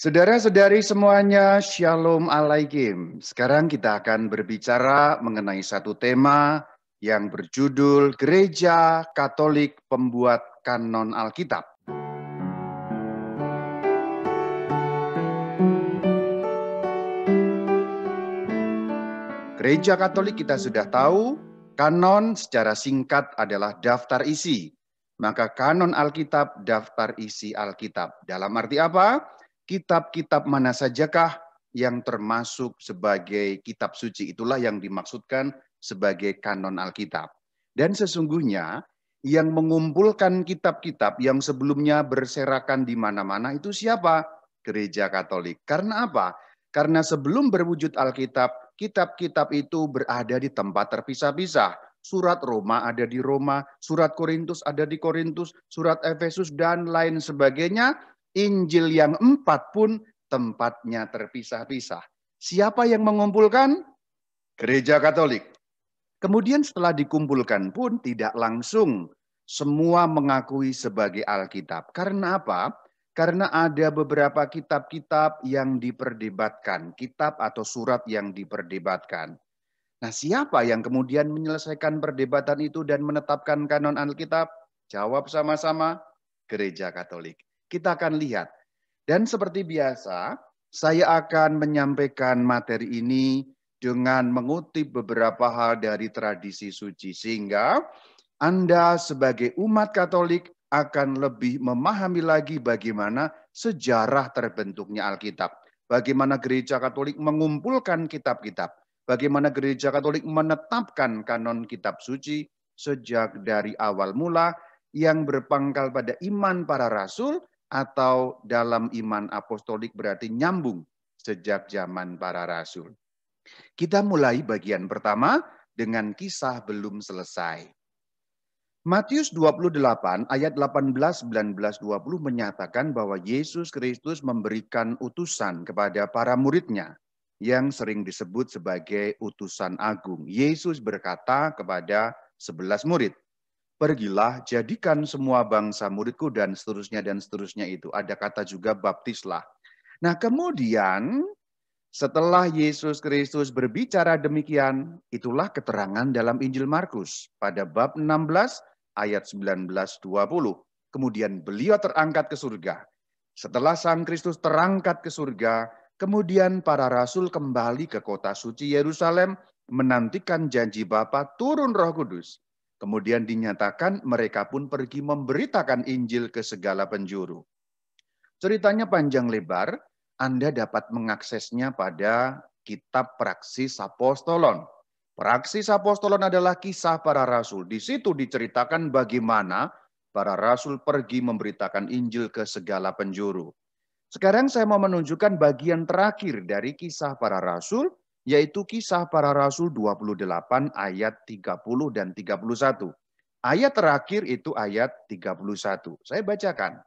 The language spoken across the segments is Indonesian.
Saudara-saudari semuanya, Shalom Alaikum. Sekarang kita akan berbicara mengenai satu tema yang berjudul Gereja Katolik Pembuat Kanon Alkitab. Gereja Katolik kita sudah tahu, kanon secara singkat adalah daftar isi. Maka kanon Alkitab, daftar isi Alkitab. Dalam arti apa? Kitab-kitab mana sajakah yang termasuk sebagai kitab suci? Itulah yang dimaksudkan sebagai kanon Alkitab. Dan sesungguhnya yang mengumpulkan kitab-kitab yang sebelumnya berserakan di mana-mana itu siapa? Gereja Katolik. Karena apa? Karena sebelum berwujud Alkitab, kitab-kitab itu berada di tempat terpisah-pisah. Surat Roma ada di Roma, surat Korintus ada di Korintus, surat Efesus dan lain sebagainya. Injil yang 4 pun tempatnya terpisah-pisah. Siapa yang mengumpulkan? Gereja Katolik. Kemudian setelah dikumpulkan pun tidak langsung semua mengakui sebagai Alkitab. Karena apa? Karena ada beberapa kitab-kitab yang diperdebatkan, kitab atau surat yang diperdebatkan. Nah, siapa yang kemudian menyelesaikan perdebatan itu dan menetapkan kanon Alkitab? Jawab sama-sama, Gereja Katolik. Kita akan lihat. Dan seperti biasa, saya akan menyampaikan materi ini dengan mengutip beberapa hal dari tradisi suci. Sehingga Anda sebagai umat Katolik akan lebih memahami lagi bagaimana sejarah terbentuknya Alkitab. Bagaimana Gereja Katolik mengumpulkan kitab-kitab. Bagaimana Gereja Katolik menetapkan kanon kitab suci sejak dari awal mula yang berpangkal pada iman para rasul atau dalam iman apostolik berarti nyambung sejak zaman para rasul. Kita mulai bagian pertama dengan kisah belum selesai. Matius 28 ayat 18, 19, 20 menyatakan bahwa Yesus Kristus memberikan utusan kepada para muridnya yang sering disebut sebagai utusan agung. Yesus berkata kepada 11 murid, "Pergilah, jadikan semua bangsa muridku," dan seterusnya itu. Ada kata juga baptislah. Nah, kemudian setelah Yesus Kristus berbicara demikian, itulah keterangan dalam Injil Markus pada bab 16 ayat 19-20. Kemudian beliau terangkat ke surga. Setelah Sang Kristus terangkat ke surga, kemudian para rasul kembali ke kota suci Yerusalem menantikan janji Bapa turun Roh Kudus. Kemudian dinyatakan mereka pun pergi memberitakan Injil ke segala penjuru. Ceritanya panjang lebar, Anda dapat mengaksesnya pada kitab Praksis Apostolon. Praksis Apostolon adalah kisah para rasul. Di situ diceritakan bagaimana para rasul pergi memberitakan Injil ke segala penjuru. Sekarang saya mau menunjukkan bagian terakhir dari kisah para rasul, yaitu kisah para rasul 28 ayat 30 dan 31. Ayat terakhir itu ayat 31. Saya bacakan.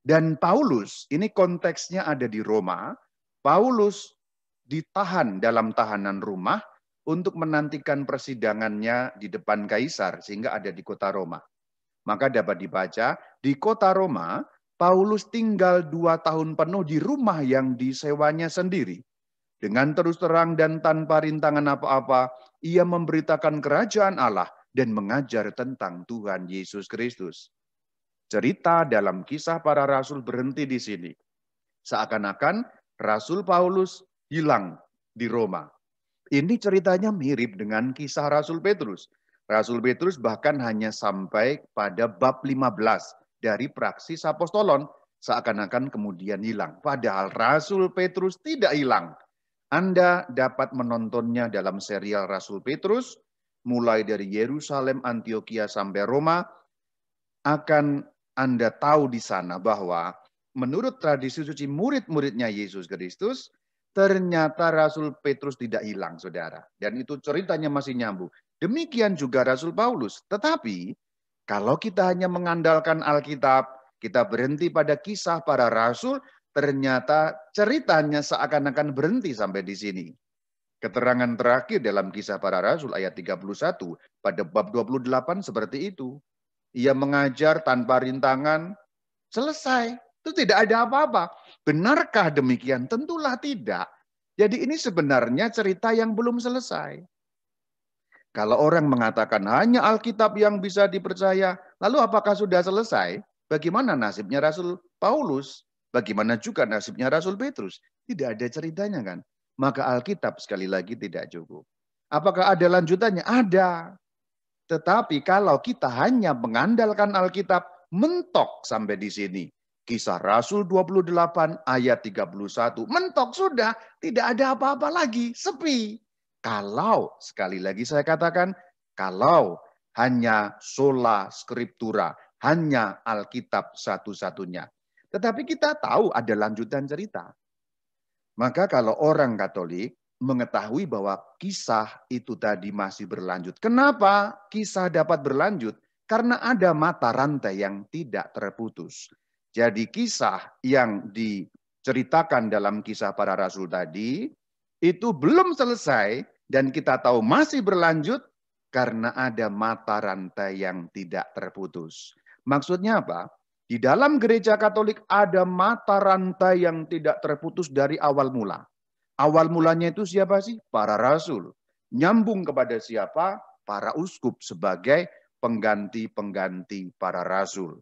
Dan Paulus, ini konteksnya ada di Roma, Paulus ditahan dalam tahanan rumah untuk menantikan persidangannya di depan kaisar, sehingga ada di kota Roma. Maka dapat dibaca, di kota Roma, Paulus tinggal 2 tahun penuh di rumah yang disewanya sendiri. Dengan terus terang dan tanpa rintangan apa-apa, ia memberitakan kerajaan Allah dan mengajar tentang Tuhan Yesus Kristus. Cerita dalam kisah para rasul berhenti di sini. Seakan-akan Rasul Paulus hilang di Roma. Ini ceritanya mirip dengan kisah Rasul Petrus. Rasul Petrus bahkan hanya sampai pada bab 15 dari Praksis Apostolon. Seakan-akan kemudian hilang. Padahal Rasul Petrus tidak hilang. Anda dapat menontonnya dalam serial Rasul Petrus, mulai dari Yerusalem, Antioquia sampai Roma. Akan Anda tahu di sana bahwa menurut tradisi suci murid-muridnya Yesus Kristus, ternyata Rasul Petrus tidak hilang, saudara. Dan itu ceritanya masih nyambung. Demikian juga Rasul Paulus. Tetapi kalau kita hanya mengandalkan Alkitab, kita berhenti pada kisah para rasul, ternyata ceritanya seakan-akan berhenti sampai di sini. Keterangan terakhir dalam kisah para rasul ayat 31 pada bab 28 seperti itu. Ia mengajar tanpa rintangan, selesai. Itu tidak ada apa-apa. Benarkah demikian? Tentulah tidak. Jadi ini sebenarnya cerita yang belum selesai. Kalau orang mengatakan hanya Alkitab yang bisa dipercaya, lalu apakah sudah selesai? Bagaimana nasibnya Rasul Paulus? Bagaimana juga nasibnya Rasul Petrus? Tidak ada ceritanya kan? Maka Alkitab sekali lagi tidak cukup. Apakah ada lanjutannya? Ada. Tetapi kalau kita hanya mengandalkan Alkitab, mentok sampai di sini. Kisah Rasul 28 ayat 31. Mentok sudah, tidak ada apa-apa lagi, sepi. Kalau, sekali lagi saya katakan, kalau hanya sola scriptura, hanya Alkitab satu-satunya. Tetapi kita tahu ada lanjutan cerita. Maka kalau orang Katolik mengetahui bahwa kisah itu tadi masih berlanjut. Kenapa kisah dapat berlanjut? Karena ada mata rantai yang tidak terputus. Jadi kisah yang diceritakan dalam kisah para rasul tadi, itu belum selesai dan kita tahu masih berlanjut karena ada mata rantai yang tidak terputus. Maksudnya apa? Di dalam gereja Katolik ada mata rantai yang tidak terputus dari awal mula. Awal mulanya itu siapa sih? Para rasul. Nyambung kepada siapa? Para uskup sebagai pengganti-pengganti para rasul.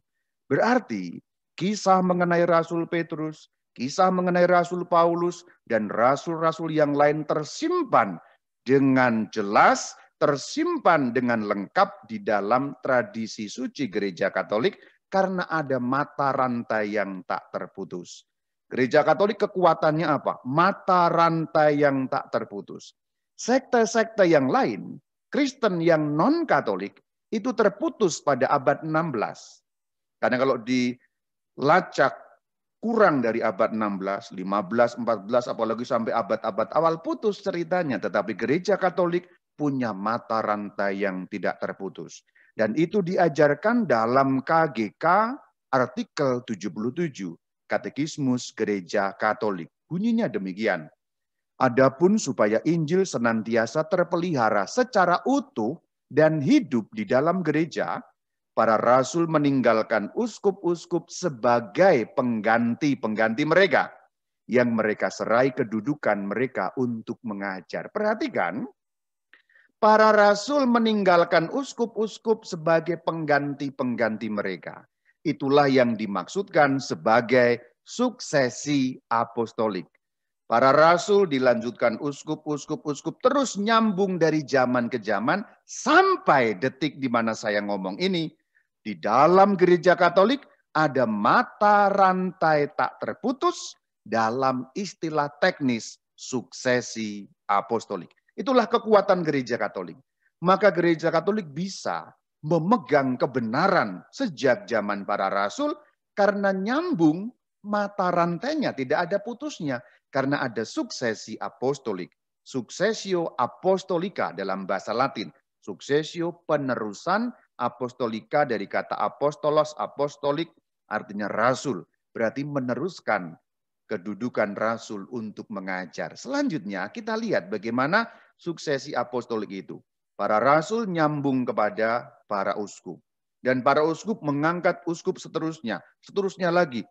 Berarti kisah mengenai Rasul Petrus, kisah mengenai Rasul Paulus, dan rasul-rasul yang lain tersimpan dengan jelas, tersimpan dengan lengkap di dalam tradisi suci gereja Katolik karena ada mata rantai yang tak terputus. Gereja Katolik kekuatannya apa? Mata rantai yang tak terputus. Sekte-sekte yang lain, Kristen yang non-Katolik, itu terputus pada abad 16. Karena kalau dilacak kurang dari abad 16, 15, 14, apalagi sampai abad-abad awal putus ceritanya. Tetapi gereja Katolik punya mata rantai yang tidak terputus. Dan itu diajarkan dalam KGK artikel 77. Katekismus Gereja Katolik. Bunyinya demikian. Adapun supaya Injil senantiasa terpelihara secara utuh dan hidup di dalam gereja, para rasul meninggalkan uskup-uskup sebagai pengganti-pengganti mereka yang mereka serai kedudukan mereka untuk mengajar. Perhatikan, para rasul meninggalkan uskup-uskup sebagai pengganti-pengganti mereka. Itulah yang dimaksudkan sebagai suksesi apostolik. Para rasul dilanjutkan uskup-uskup terus nyambung dari zaman ke zaman sampai detik di mana saya ngomong ini. Di dalam gereja Katolik ada mata rantai tak terputus dalam istilah teknis suksesi apostolik. Itulah kekuatan gereja Katolik. Maka gereja Katolik bisa memegang kebenaran sejak zaman para rasul karena nyambung mata rantainya, tidak ada putusnya. Karena ada suksesi apostolik. Successio apostolica dalam bahasa Latin. Successio penerusan, apostolika dari kata apostolos, apostolik artinya rasul. Berarti meneruskan kedudukan rasul untuk mengajar. Selanjutnya kita lihat bagaimana suksesi apostolik itu. Para rasul nyambung kepada para uskup. Dan para uskup mengangkat uskup seterusnya lagi,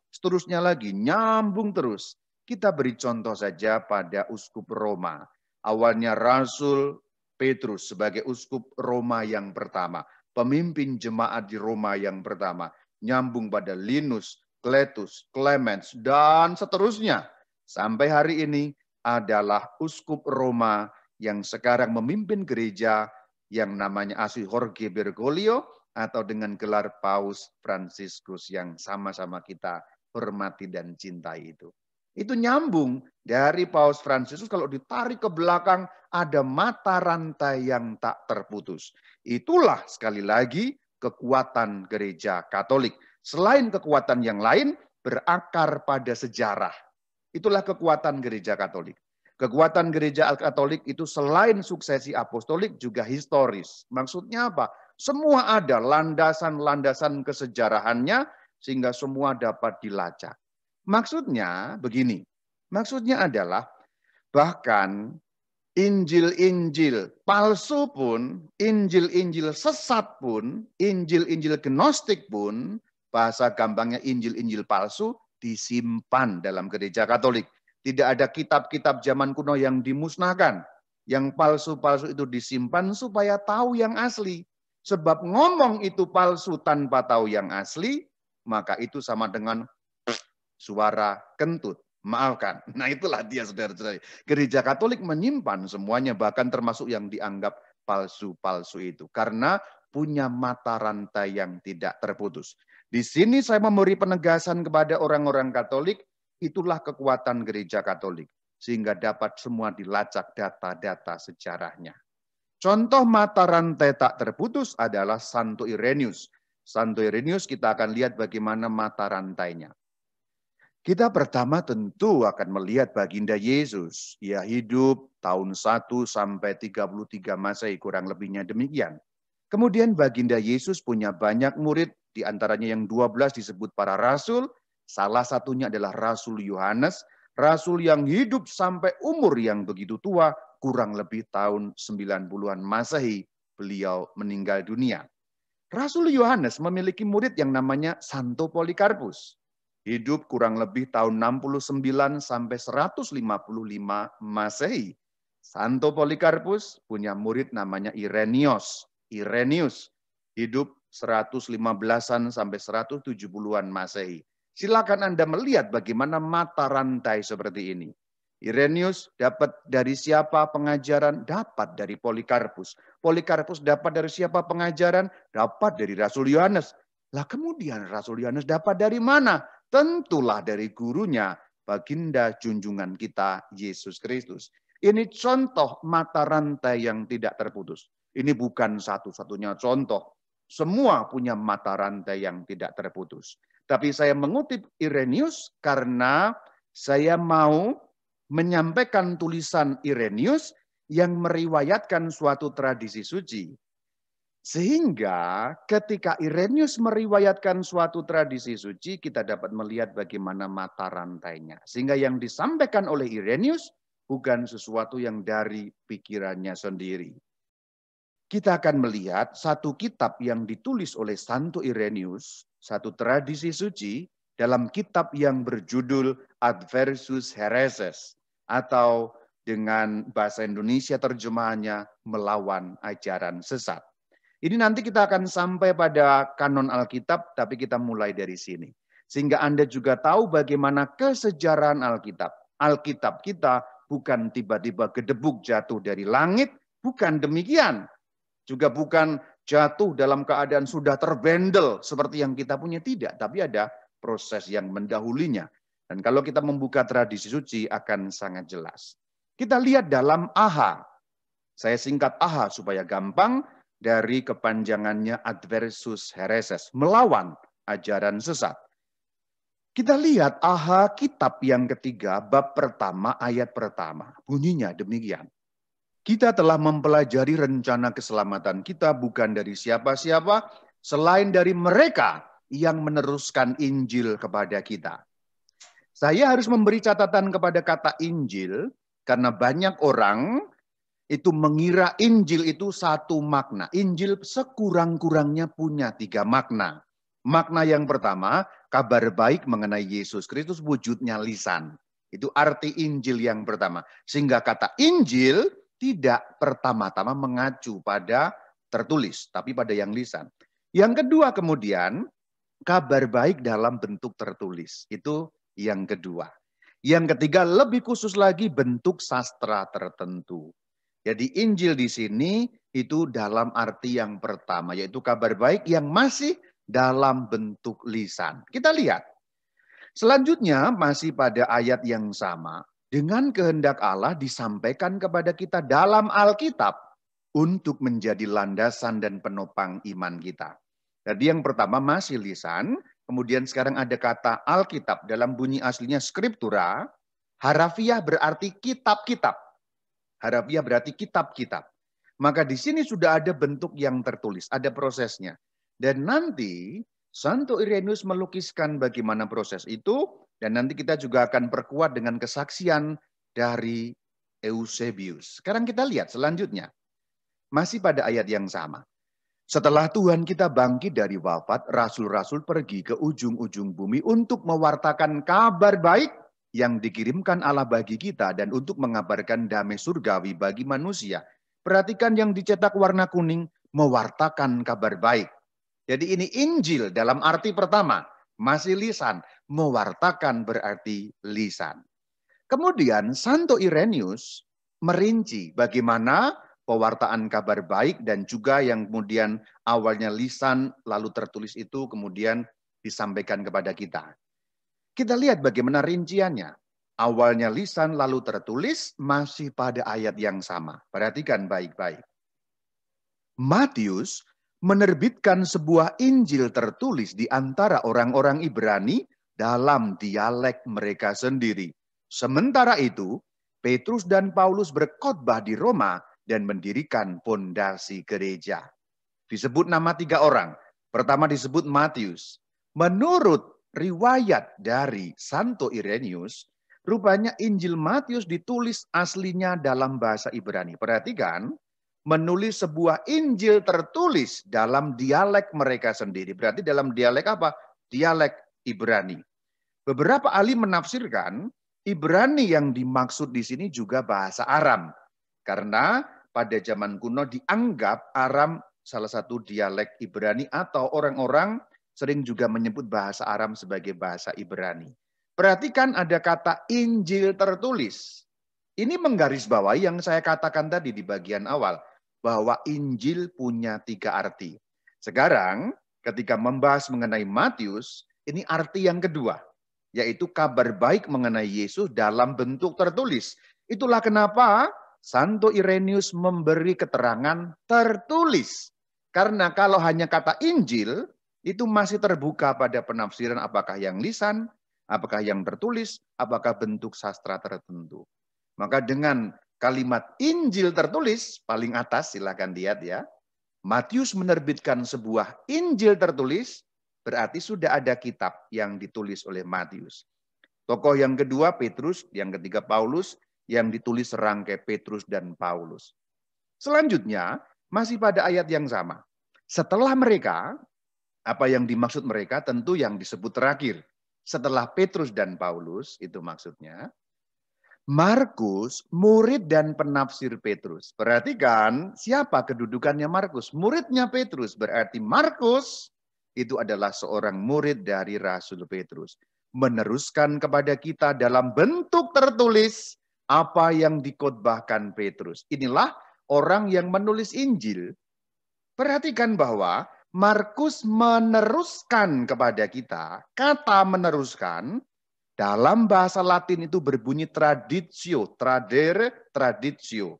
nyambung terus. Kita beri contoh saja pada uskup Roma. Awalnya Rasul Petrus sebagai uskup Roma yang pertama. Pemimpin jemaat di Roma yang pertama. Nyambung pada Linus, Cletus, Clemens, dan seterusnya. Sampai hari ini adalah uskup Roma yang sekarang memimpin gereja yang namanya asli Jorge Bergoglio atau dengan gelar Paus Fransiskus yang sama-sama kita hormati dan cintai itu. Itu nyambung dari Paus Fransiskus kalau ditarik ke belakang ada mata rantai yang tak terputus. Itulah sekali lagi kekuatan gereja Katolik. Selain kekuatan yang lain berakar pada sejarah. Itulah kekuatan gereja Katolik. Kekuatan gereja Katolik itu selain suksesi apostolik juga historis. Maksudnya apa? Semua ada landasan-landasan kesejarahannya sehingga semua dapat dilacak. Maksudnya begini. Maksudnya adalah bahkan Injil-Injil palsu pun, Injil-Injil sesat pun, Injil-Injil gnostik pun, bahasa gampangnya Injil-Injil palsu disimpan dalam gereja Katolik. Tidak ada kitab-kitab zaman kuno yang dimusnahkan. Yang palsu-palsu itu disimpan supaya tahu yang asli. Sebab ngomong itu palsu tanpa tahu yang asli, maka itu sama dengan suara kentut. Maafkan. Nah itulah dia saudara-saudara. Gereja Katolik menyimpan semuanya, bahkan termasuk yang dianggap palsu-palsu itu. Karena punya mata rantai yang tidak terputus. Di sini saya memberi penegasan kepada orang-orang Katolik, itulah kekuatan gereja Katolik. Sehingga dapat semua dilacak data-data sejarahnya. Contoh mata rantai tak terputus adalah Santo Irenaeus. Santo Irenaeus kita akan lihat bagaimana mata rantainya. Kita pertama tentu akan melihat baginda Yesus. Ia hidup tahun 1 sampai 33 Masehi, kurang lebihnya demikian. Kemudian baginda Yesus punya banyak murid, di antaranya yang 12 disebut para rasul. Salah satunya adalah Rasul Yohanes, rasul yang hidup sampai umur yang begitu tua, kurang lebih tahun 90-an Masehi, beliau meninggal dunia. Rasul Yohanes memiliki murid yang namanya Santo Polikarpus. Hidup kurang lebih tahun 69 sampai 155 Masehi. Santo Polikarpus punya murid namanya Irenaeus. Irenaeus hidup 115-an sampai 170-an Masehi. Silakan Anda melihat bagaimana mata rantai seperti ini. Irenaeus dapat dari siapa pengajaran? Dapat dari Polikarpus. Polikarpus dapat dari siapa pengajaran? Dapat dari Rasul Yohanes. Lah kemudian Rasul Yohanes dapat dari mana? Tentulah dari gurunya, baginda junjungan kita, Yesus Kristus. Ini contoh mata rantai yang tidak terputus. Ini bukan satu-satunya contoh. Semua punya mata rantai yang tidak terputus. Tapi saya mengutip Irenaeus karena saya mau menyampaikan tulisan Irenaeus yang meriwayatkan suatu tradisi suci. Sehingga ketika Irenaeus meriwayatkan suatu tradisi suci, kita dapat melihat bagaimana mata rantainya. Sehingga yang disampaikan oleh Irenaeus bukan sesuatu yang dari pikirannya sendiri. Kita akan melihat satu kitab yang ditulis oleh Santo Irenaeus, satu tradisi suci, dalam kitab yang berjudul Adversus Hereses, atau dengan bahasa Indonesia terjemahannya melawan ajaran sesat. Ini nanti kita akan sampai pada kanon Alkitab, tapi kita mulai dari sini. Sehingga Anda juga tahu bagaimana kesejarahan Alkitab. Alkitab kita bukan tiba-tiba gedebuk jatuh dari langit, bukan demikian. Juga bukan jatuh dalam keadaan sudah terbendel seperti yang kita punya, tidak. Tapi ada proses yang mendahulinya. Dan kalau kita membuka tradisi suci akan sangat jelas. Kita lihat dalam AHA. Saya singkat AHA supaya gampang. Dari kepanjangannya Adversus Hereses, melawan ajaran sesat. Kita lihat AHA kitab yang ketiga, bab pertama, ayat pertama. Bunyinya demikian. Kita telah mempelajari rencana keselamatan kita bukan dari siapa-siapa, selain dari mereka yang meneruskan Injil kepada kita. Saya harus memberi catatan kepada kata Injil, karena banyak orang itu mengira Injil itu satu makna. Injil sekurang-kurangnya punya 3 makna. Makna yang pertama, kabar baik mengenai Yesus Kristus wujudnya lisan. Itu arti Injil yang pertama. Sehingga kata Injil tidak pertama-tama mengacu pada tertulis, tapi pada yang lisan. Yang kedua kemudian, kabar baik dalam bentuk tertulis. Itu yang kedua. Yang ketiga, lebih khusus lagi bentuk sastra tertentu. Jadi Injil di sini itu dalam arti yang pertama, yaitu kabar baik yang masih dalam bentuk lisan. Kita lihat. Selanjutnya masih pada ayat yang sama. Dengan kehendak Allah disampaikan kepada kita dalam Alkitab untuk menjadi landasan dan penopang iman kita. Jadi yang pertama masih lisan, kemudian sekarang ada kata Alkitab dalam bunyi aslinya Scriptura, harafiah berarti kitab-kitab. Harafiah berarti kitab-kitab. Maka di sini sudah ada bentuk yang tertulis, ada prosesnya. Dan nanti Santo Irenaeus melukiskan bagaimana proses itu, dan nanti kita juga akan perkuat dengan kesaksian dari Eusebius. Sekarang kita lihat selanjutnya. Masih pada ayat yang sama. Setelah Tuhan kita bangkit dari wafat, rasul-rasul pergi ke ujung-ujung bumi untuk mewartakan kabar baik yang dikirimkan Allah bagi kita dan untuk mengabarkan damai surgawi bagi manusia. Perhatikan yang dicetak warna kuning, mewartakan kabar baik. Jadi ini Injil dalam arti pertama, masih lisan. Mewartakan berarti lisan. Kemudian Santo Irenaeus merinci bagaimana pewartaan kabar baik dan juga yang kemudian awalnya lisan lalu tertulis itu kemudian disampaikan kepada kita. Kita lihat bagaimana rinciannya. Awalnya lisan lalu tertulis masih pada ayat yang sama. Perhatikan baik-baik. Matius menerbitkan sebuah Injil tertulis di antara orang-orang Ibrani dalam dialek mereka sendiri. Sementara itu, Petrus dan Paulus berkhotbah di Roma dan mendirikan fondasi gereja. Disebut nama 3 orang. Pertama disebut Matius. Menurut riwayat dari Santo Irenaeus, rupanya Injil Matius ditulis aslinya dalam bahasa Ibrani. Perhatikan, menulis sebuah Injil tertulis dalam dialek mereka sendiri. Berarti dalam dialek apa? Dialek Ibrani. Beberapa ahli menafsirkan Ibrani yang dimaksud di sini juga bahasa Aram. Karena pada zaman kuno dianggap Aram salah satu dialek Ibrani atau orang-orang sering juga menyebut bahasa Aram sebagai bahasa Ibrani. Perhatikan ada kata Injil tertulis. Ini menggarisbawahi yang saya katakan tadi di bagian awal, bahwa Injil punya 3 arti. Sekarang ketika membahas mengenai Matius, ini arti yang kedua, yaitu kabar baik mengenai Yesus dalam bentuk tertulis. Itulah kenapa Santo Irenaeus memberi keterangan tertulis. Karena kalau hanya kata Injil, itu masih terbuka pada penafsiran apakah yang lisan, apakah yang tertulis, apakah bentuk sastra tertentu. Maka dengan kalimat Injil tertulis, paling atas silakan lihat ya. Matius menerbitkan sebuah Injil tertulis, berarti sudah ada kitab yang ditulis oleh Matius. Tokoh yang kedua Petrus, yang ketiga Paulus, yang ditulis serangkai Petrus dan Paulus. Selanjutnya, masih pada ayat yang sama. Setelah mereka, apa yang dimaksud mereka tentu yang disebut terakhir. Setelah Petrus dan Paulus, itu maksudnya. Markus, murid dan penafsir Petrus. Perhatikan siapa kedudukannya Markus. Muridnya Petrus, berarti Markus itu adalah seorang murid dari Rasul Petrus. Meneruskan kepada kita dalam bentuk tertulis apa yang dikhotbahkan Petrus. Inilah orang yang menulis Injil. Perhatikan bahwa Markus meneruskan kepada kita, kata meneruskan, dalam bahasa Latin itu berbunyi traditio, tradere, traditio.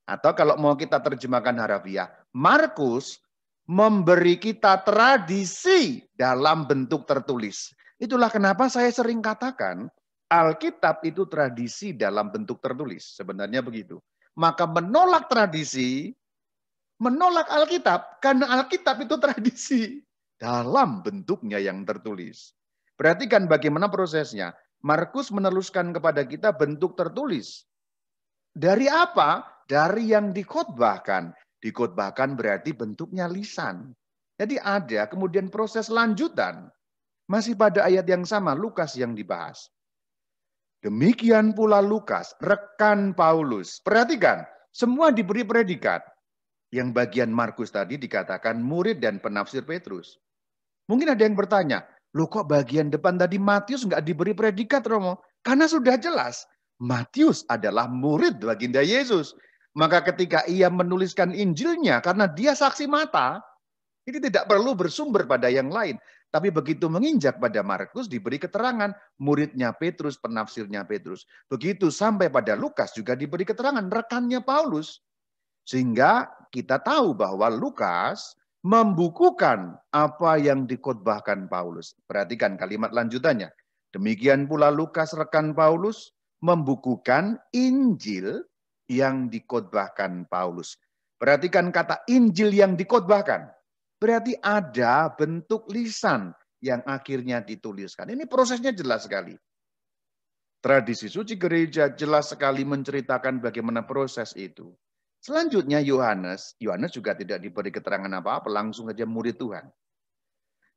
Atau kalau mau kita terjemahkan harafiah, Markus memberi kita tradisi dalam bentuk tertulis. Itulah kenapa saya sering katakan, Alkitab itu tradisi dalam bentuk tertulis. Sebenarnya begitu. Maka menolak tradisi, menolak Alkitab, karena Alkitab itu tradisi dalam bentuknya yang tertulis. Perhatikan bagaimana prosesnya. Markus meneruskan kepada kita bentuk tertulis. Dari apa? Dari yang dikhotbahkan. Dikhotbahkan berarti bentuknya lisan. Jadi ada kemudian proses lanjutan. Masih pada ayat yang sama, Lukas yang dibahas. Demikian pula Lukas, rekan Paulus. Perhatikan, semua diberi predikat. Yang bagian Markus tadi dikatakan murid dan penafsir Petrus. Mungkin ada yang bertanya, loh kok bagian depan tadi Matius nggak diberi predikat Romo? Karena sudah jelas, Matius adalah murid baginda Yesus. Maka ketika ia menuliskan Injilnya, karena dia saksi mata, ini tidak perlu bersumber pada yang lain. Tapi begitu menginjak pada Markus diberi keterangan, muridnya Petrus, penafsirnya Petrus. Begitu sampai pada Lukas juga diberi keterangan, rekannya Paulus. Sehingga kita tahu bahwa Lukas membukukan apa yang dikhotbahkan Paulus. Perhatikan kalimat lanjutannya. Demikian pula Lukas rekan Paulus membukukan Injil yang dikhotbahkan Paulus. Perhatikan kata Injil yang dikhotbahkan. Berarti ada bentuk lisan yang akhirnya dituliskan. Ini prosesnya jelas sekali. Tradisi suci gereja jelas sekali menceritakan bagaimana proses itu. Selanjutnya Yohanes juga tidak diberi keterangan apa-apa, langsung saja murid Tuhan.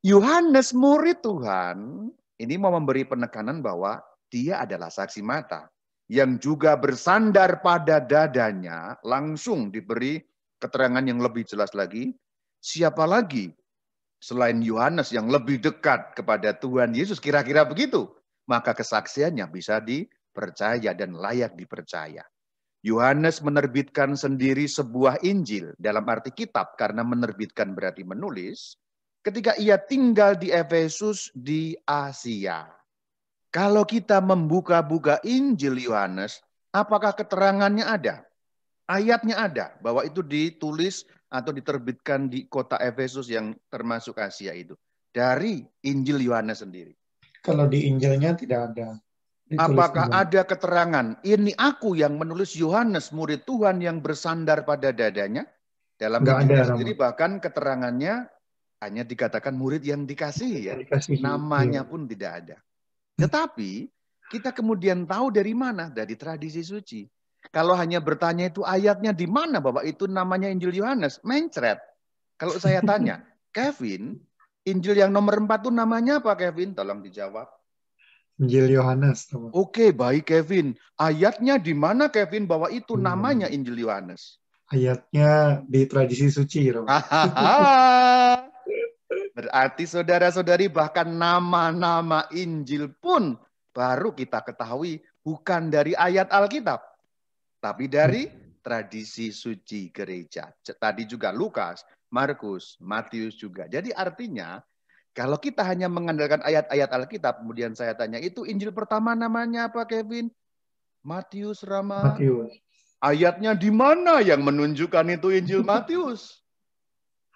Yohanes murid Tuhan, ini mau memberi penekanan bahwa dia adalah saksi mata. Yang juga bersandar pada dadanya, langsung diberi keterangan yang lebih jelas lagi. Siapa lagi selain Yohanes yang lebih dekat kepada Tuhan Yesus, kira-kira begitu. Maka kesaksiannya bisa dipercaya dan layak dipercaya. Yohanes menerbitkan sendiri sebuah Injil, dalam arti kitab, karena menerbitkan berarti menulis, ketika ia tinggal di Efesus di Asia. Kalau kita membuka-buka Injil Yohanes, apakah keterangannya ada? Ayatnya ada, bahwa itu ditulis atau diterbitkan di kota Efesus yang termasuk Asia itu. Dari Injil Yohanes sendiri. Kalau di Injilnya tidak ada. Apakah ada keterangan, ini aku yang menulis Yohanes, murid Tuhan yang bersandar pada dadanya? Dalam Injilnya sendiri bahkan keterangannya hanya dikatakan murid yang dikasihi ya. Namanya pun tidak ada. Tetapi kita kemudian tahu dari mana? Dari tradisi suci. Kalau hanya bertanya itu ayatnya di mana bahwa itu namanya Injil Yohanes, mencret. Kalau saya tanya, Kevin, Injil yang nomor 4 itu namanya apa Kevin? Tolong dijawab. Injil Yohanes. Oke, baik Kevin. Ayatnya di mana Kevin bahwa itu namanya Injil Yohanes? Ayatnya di tradisi suci. Berarti saudara-saudari bahkan nama-nama Injil pun baru kita ketahui bukan dari ayat Alkitab. Tapi dari tradisi suci gereja. Tadi juga Lukas, Markus, Matius juga. Jadi artinya kalau kita hanya mengandalkan ayat-ayat Alkitab, kemudian saya tanya, itu Injil pertama namanya apa, Kevin? Matius, Rama. Matius. Ayatnya di mana yang menunjukkan itu Injil Matius?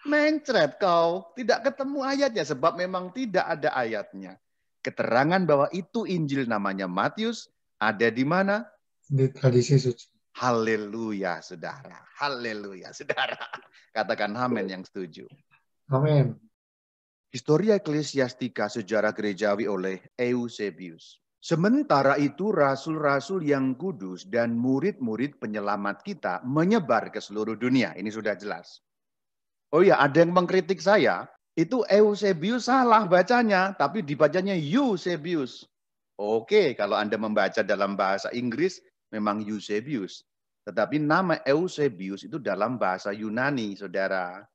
Mencret kau, tidak ketemu ayatnya, sebab memang tidak ada ayatnya. Keterangan bahwa itu Injil namanya Matius, ada di mana? Di tradisi suci. Haleluya, saudara. Haleluya, saudara. Katakan amin yang setuju. Amin. Historia Eklesiastika sejarah gerejawi oleh Eusebius. Sementara itu rasul-rasul yang kudus dan murid-murid penyelamat kita menyebar ke seluruh dunia. Ini sudah jelas. Oh ya, ada yang mengkritik saya. Itu Eusebius salah bacanya, tapi dibacanya Eusebius. Oke, kalau Anda membaca dalam bahasa Inggris, memang Eusebius. Tetapi nama Eusebius itu dalam bahasa Yunani, saudara.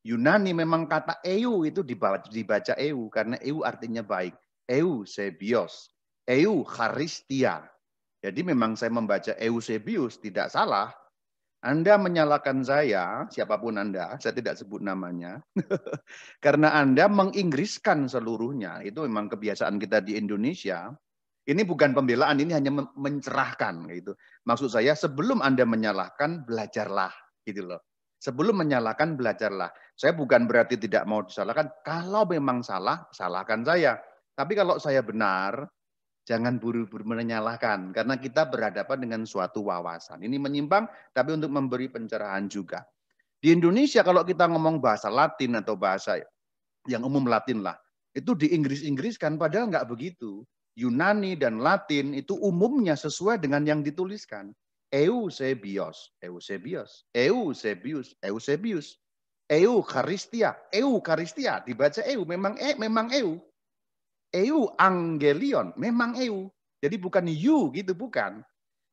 Yunani memang kata eu itu dibaca eu karena eu artinya baik. Eusebios, Eucharistia. Jadi memang saya membaca Eusebius tidak salah. Anda menyalahkan saya, siapapun Anda, saya tidak sebut namanya. Karena Anda menginggriskan seluruhnya. Itu memang kebiasaan kita di Indonesia. Ini bukan pembelaan, ini hanya mencerahkan gitu. Maksud saya sebelum Anda menyalahkan, belajarlah gitu loh. Sebelum menyalahkan, belajarlah. Saya bukan berarti tidak mau disalahkan. Kalau memang salah, salahkan saya. Tapi kalau saya benar, jangan buru-buru menyalahkan. Karena kita berhadapan dengan suatu wawasan. Ini menyimpang, tapi untuk memberi pencerahan juga. Di Indonesia kalau kita ngomong bahasa Latin atau bahasa yang umum Latin lah, itu di Inggris-Inggriskan, padahal nggak begitu. Yunani dan Latin itu umumnya sesuai dengan yang dituliskan. Eusebios, Eusebius, Eusebius, Eusebius, Eucharistia, Eucharistia, dibaca eu, memang eu. Angelion, memang eu. Jadi bukan you gitu, bukan.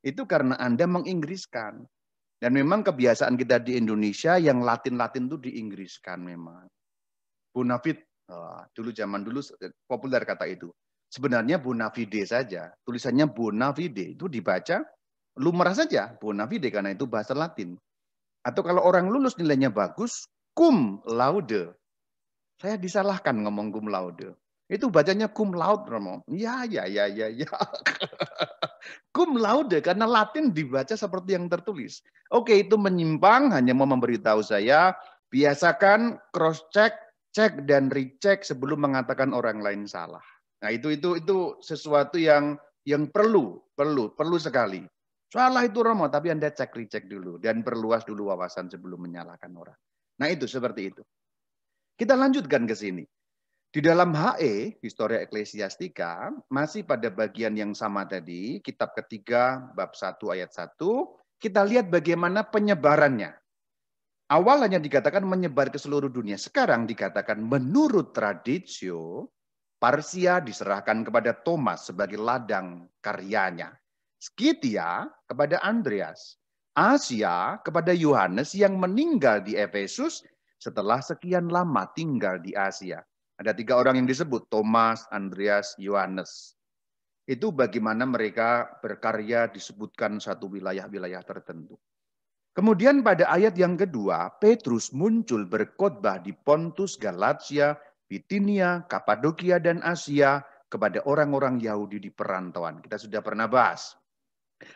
Itu karena Anda menginggriskan. Dan memang kebiasaan kita di Indonesia yang Latin-Latin itu diinggriskan memang. Bonafide, dulu zaman dulu populer kata itu. Sebenarnya Bonafide saja. Tulisannya Bonafide itu dibaca lumrah saja, Bonafide karena itu bahasa Latin. Atau kalau orang lulus nilainya bagus, cum laude. Saya disalahkan ngomong cum laude. Itu bacanya cum laude, Romo. Ya. Cum laude, karena Latin dibaca seperti yang tertulis. Oke, itu menyimpang, hanya mau memberitahu saya, biasakan cross-check, cek dan recheck sebelum mengatakan orang lain salah. Nah, itu sesuatu yang perlu sekali. Salah itu Romo, tapi Anda cek recheck dulu dan perluas dulu wawasan sebelum menyalahkan orang. Nah, itu seperti itu. Kita lanjutkan ke sini. Di dalam HE, Historia Eklesiastika, masih pada bagian yang sama tadi, kitab ketiga, bab 1 ayat 1, kita lihat bagaimana penyebarannya. Awalnya dikatakan menyebar ke seluruh dunia. Sekarang dikatakan menurut tradisio, Parsia diserahkan kepada Thomas sebagai ladang karyanya. Skythia kepada Andreas. Asia kepada Yohanes yang meninggal di Efesus setelah sekian lama tinggal di Asia. Ada 3 orang yang disebut, Thomas, Andreas, Yohanes. Itu bagaimana mereka berkarya disebutkan satu wilayah-wilayah tertentu. Kemudian pada ayat yang kedua, Petrus muncul berkhotbah di Pontus, Galatia, Bitinia, Kapadokia, dan Asia kepada orang-orang Yahudi di perantauan. Kita sudah pernah bahas.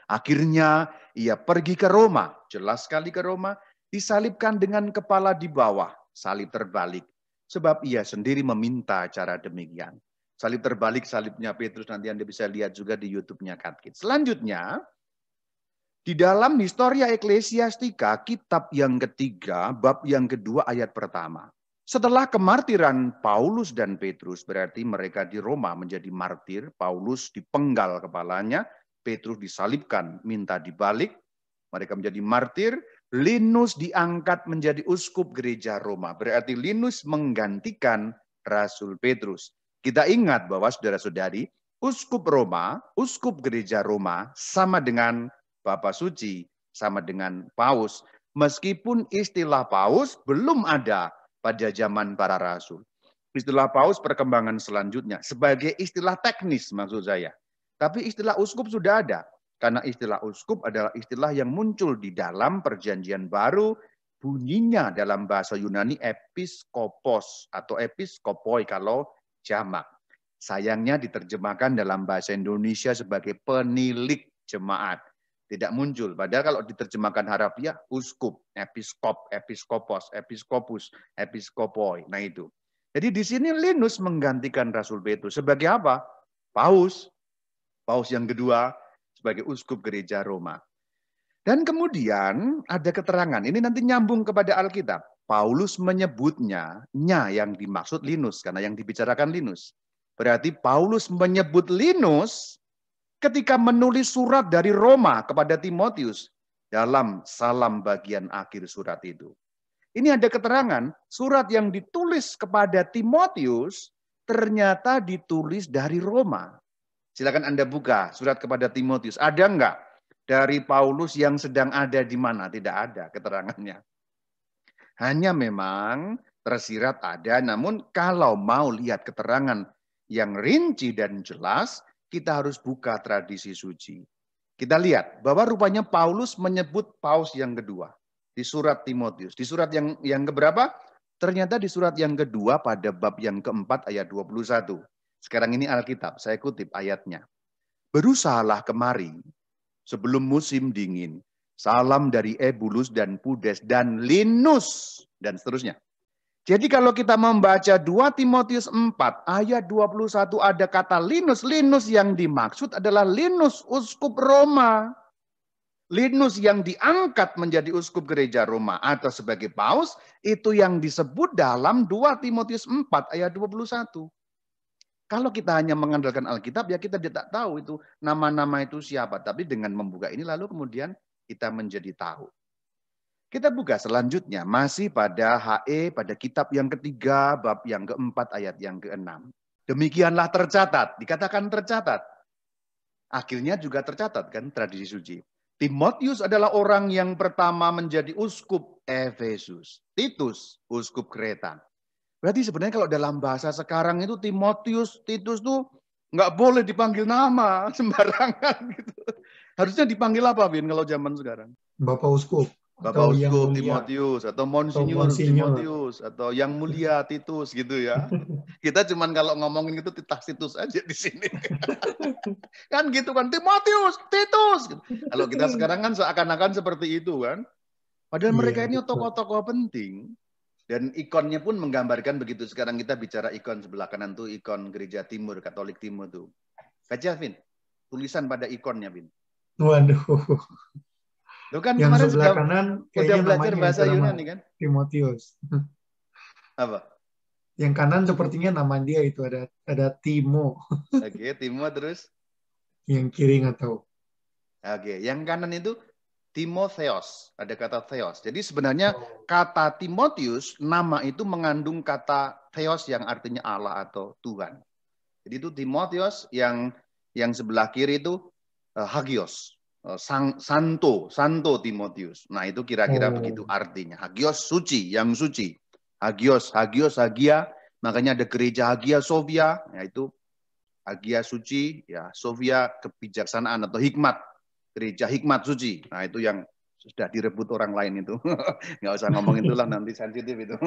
Akhirnya ia pergi ke Roma, jelas sekali ke Roma, disalibkan dengan kepala di bawah, salib terbalik. Sebab ia sendiri meminta cara demikian. Salib terbalik, salibnya Petrus, nanti Anda bisa lihat juga di YouTube-nya Katkit. Selanjutnya, di dalam Historia Ecclesiastica, kitab yang ketiga, bab yang kedua, ayat pertama. Setelah kemartiran Paulus dan Petrus, berarti mereka di Roma menjadi martir, Paulus dipenggal kepalanya, Petrus disalibkan, minta dibalik, mereka menjadi martir, Linus diangkat menjadi uskup gereja Roma. Berarti Linus menggantikan Rasul Petrus. Kita ingat bahwa saudara-saudari, uskup Roma, uskup gereja Roma sama dengan Bapa Suci, sama dengan Paus. Meskipun istilah Paus belum ada pada zaman para rasul. Istilah Paus perkembangan selanjutnya sebagai istilah teknis maksud saya. Tapi istilah uskup sudah ada. Karena istilah uskup adalah istilah yang muncul di dalam perjanjian baru. Bunyinya dalam bahasa Yunani episkopos atau episkopoi kalau jamak. Sayangnya diterjemahkan dalam bahasa Indonesia sebagai penilik jemaat. Tidak muncul. Padahal kalau diterjemahkan harafiah, uskup, episkop, episkopos, episkopus, episkopoi. Nah itu. Jadi di sini Linus menggantikan Rasul Petrus. Sebagai apa? Paus. Paus yang kedua sebagai uskup gereja Roma. Dan kemudian ada keterangan. Ini nanti nyambung kepada Alkitab. Paulus menyebutnya, yang dimaksud Linus. Karena yang dibicarakan Linus. Berarti Paulus menyebut Linus ketika menulis surat dari Roma kepada Timotius dalam salam bagian akhir surat itu. Ini ada keterangan, surat yang ditulis kepada Timotius ternyata ditulis dari Roma. Silakan Anda buka surat kepada Timotius. Ada enggak dari Paulus yang sedang ada di mana? Tidak ada keterangannya. Hanya memang tersirat ada, namun kalau mau lihat keterangan yang rinci dan jelas, kita harus buka tradisi suci. Kita lihat bahwa rupanya Paulus menyebut Paus yang kedua di surat Timotius. Di surat yang keberapa? Ternyata di surat yang kedua pada bab yang keempat ayat 21. Sekarang ini Alkitab, saya kutip ayatnya. Berusahalah kemari sebelum musim dingin. Salam dari Ebulus dan Pudes dan Linus dan seterusnya. Jadi kalau kita membaca 2 Timotius 4 ayat 21 ada kata Linus. Linus yang dimaksud adalah Linus uskup Roma. Linus yang diangkat menjadi uskup gereja Roma atau sebagai paus. Itu yang disebut dalam 2 Timotius 4 ayat 21. Kalau kita hanya mengandalkan Alkitab ya kita tidak tahu itu nama-nama itu siapa. Tapi dengan membuka ini lalu kemudian kita menjadi tahu. Kita buka selanjutnya, masih pada HE, pada kitab yang ketiga, bab yang keempat, ayat yang keenam. Demikianlah tercatat, dikatakan tercatat. Akhirnya juga tercatat kan tradisi suci. Timotius adalah orang yang pertama menjadi uskup Efesus. Titus, uskup Kreta. Berarti sebenarnya kalau dalam bahasa sekarang itu Timotius, Titus tuh nggak boleh dipanggil nama sembarangan gitu. Harusnya dipanggil apa, Bin, kalau zaman sekarang? Bapak Uskup. Bapak Atau yang Uskup mulia. Timotius atau Atau Monsinyur Monsinyur. Timotius atau yang mulia Titus gitu ya. Kita cuman kalau ngomongin itu Titus aja di sini. Kan gitu kan Timotius, Titus. Kalau kita sekarang kan seakan-akan seperti itu kan. Padahal mereka Iya, ini betul. tokoh-tokoh penting. Dan ikonnya pun menggambarkan begitu. Sekarang kita bicara ikon sebelah kanan tuh ikon gereja timur, Katolik timur tuh. Baca, Vin. Tulisan pada ikonnya, Vin. Waduh. Lu kan Yang kemarin sebelah sudah kanan belajar kayaknya namanya bahasa nama Yunani kan? Timotius. Apa? Yang kanan sepertinya nama dia itu ada Timo. Oke, Timo terus. Yang kiri nggak tahu. Oke, yang kanan itu Timotheos, ada kata theos. Jadi sebenarnya Oh. kata Timotius, nama itu mengandung kata theos yang artinya Allah atau Tuhan. Jadi itu Timotius yang sebelah kiri itu Hagios, Santo Timotius. Nah itu kira-kira begitu artinya. Hagios suci, yang suci. Hagios, Hagia. Makanya ada gereja Hagia Sophia, yaitu Hagia suci, ya Sophia kebijaksanaan atau hikmat. Gereja hikmat suci. Nah itu yang sudah direbut orang lain itu. Nggak usah ngomong itulah, nanti sensitif itu.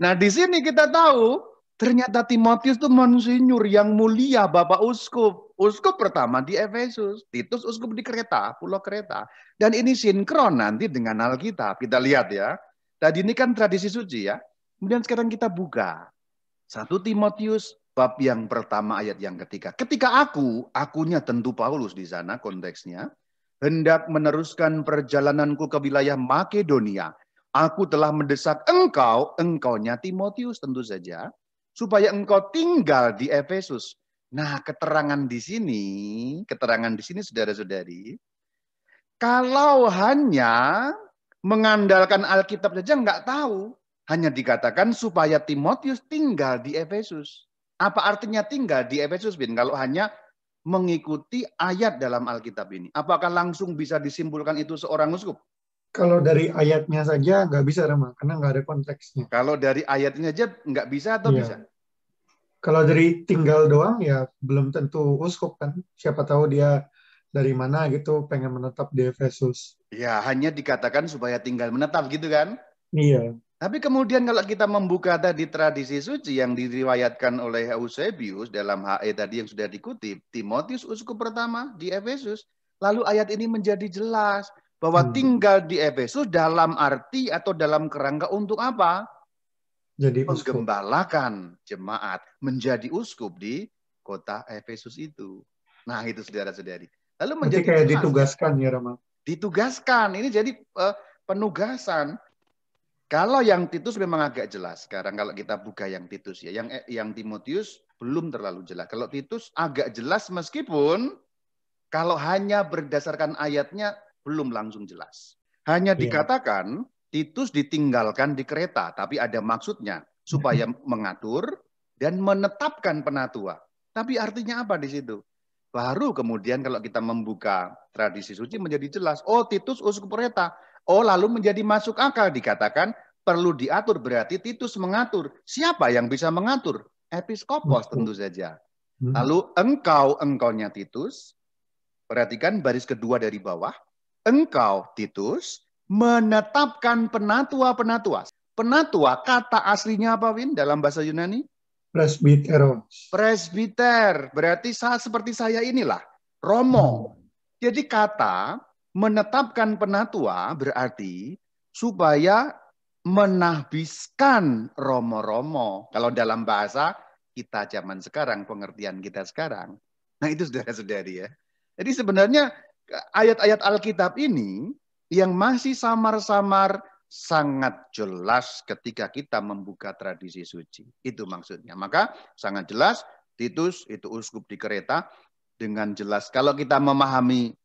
Nah di sini kita tahu ternyata Timotius itu monsinyor yang mulia, Bapak Uskup. Uskup pertama di Efesus, Titus uskup di Kreta, Pulau Kreta. Dan ini sinkron nanti dengan Alkitab. Kita lihat ya. Tadi ini kan tradisi suci ya. Kemudian sekarang kita buka. 1 Timotius bab yang pertama ayat yang ketiga. Ketika akunya tentu Paulus di sana konteksnya, hendak meneruskan perjalananku ke wilayah Makedonia. Aku telah mendesak engkaunya Timotius tentu saja, supaya engkau tinggal di Efesus. Nah, keterangan di sini saudara-saudari, kalau hanya mengandalkan Alkitab saja nggak tahu, hanya dikatakan supaya Timotius tinggal di Efesus. Apa artinya tinggal di Efesus, Bin? Kalau hanya mengikuti ayat dalam Alkitab ini. Apakah langsung bisa disimpulkan itu seorang uskup? Kalau dari ayatnya saja nggak bisa, Rama, karena nggak ada konteksnya. Kalau dari ayatnya aja nggak bisa atau Iya. bisa? Kalau dari tinggal doang ya belum tentu uskup kan. Siapa tahu dia dari mana gitu pengen menetap di Efesus. Ya, hanya dikatakan supaya tinggal menetap gitu kan? Iya. Tapi kemudian kalau kita membuka tadi tradisi suci yang diriwayatkan oleh Eusebius dalam HE tadi yang sudah dikutip, Timotius uskup pertama di Efesus, lalu ayat ini menjadi jelas bahwa tinggal di Efesus dalam arti atau dalam kerangka untuk apa? Jadi uskup. Menggembalakan jemaat menjadi uskup di kota Efesus itu. Nah, itu saudara-saudari. Lalu Berarti menjadi kayak jelas. ditugaskan ya, Rama? Ditugaskan. Ini jadi penugasan. Kalau yang Titus memang agak jelas. Sekarang kalau kita buka yang Titus ya, yang Timotius belum terlalu jelas. Kalau Titus agak jelas meskipun kalau hanya berdasarkan ayatnya belum langsung jelas. Hanya dikatakan Titus ditinggalkan di Kreta, tapi ada maksudnya supaya mengatur dan menetapkan penatua. Tapi artinya apa di situ? Baru kemudian kalau kita membuka tradisi suci menjadi jelas. Oh, Titus uskup Kreta. Oh, lalu menjadi masuk akal dikatakan perlu diatur, berarti Titus mengatur. Siapa yang bisa mengatur? Episkopos tentu saja. Lalu engkaunya Titus, perhatikan baris kedua dari bawah. Engkau Titus menetapkan penatua-penatua. Penatua kata aslinya apa, Win, dalam bahasa Yunani? Presbiteros. Presbiter, berarti seperti saya inilah, romo. Jadi kata menetapkan penatua berarti supaya menahbiskan romo-romo. Kalau dalam bahasa kita zaman sekarang, pengertian kita sekarang. Nah itu saudara-saudari ya. Jadi sebenarnya ayat-ayat Alkitab ini yang masih samar-samar sangat jelas ketika kita membuka tradisi suci. Itu maksudnya. Maka sangat jelas Titus itu uskup di Kreta dengan jelas. Kalau kita memahami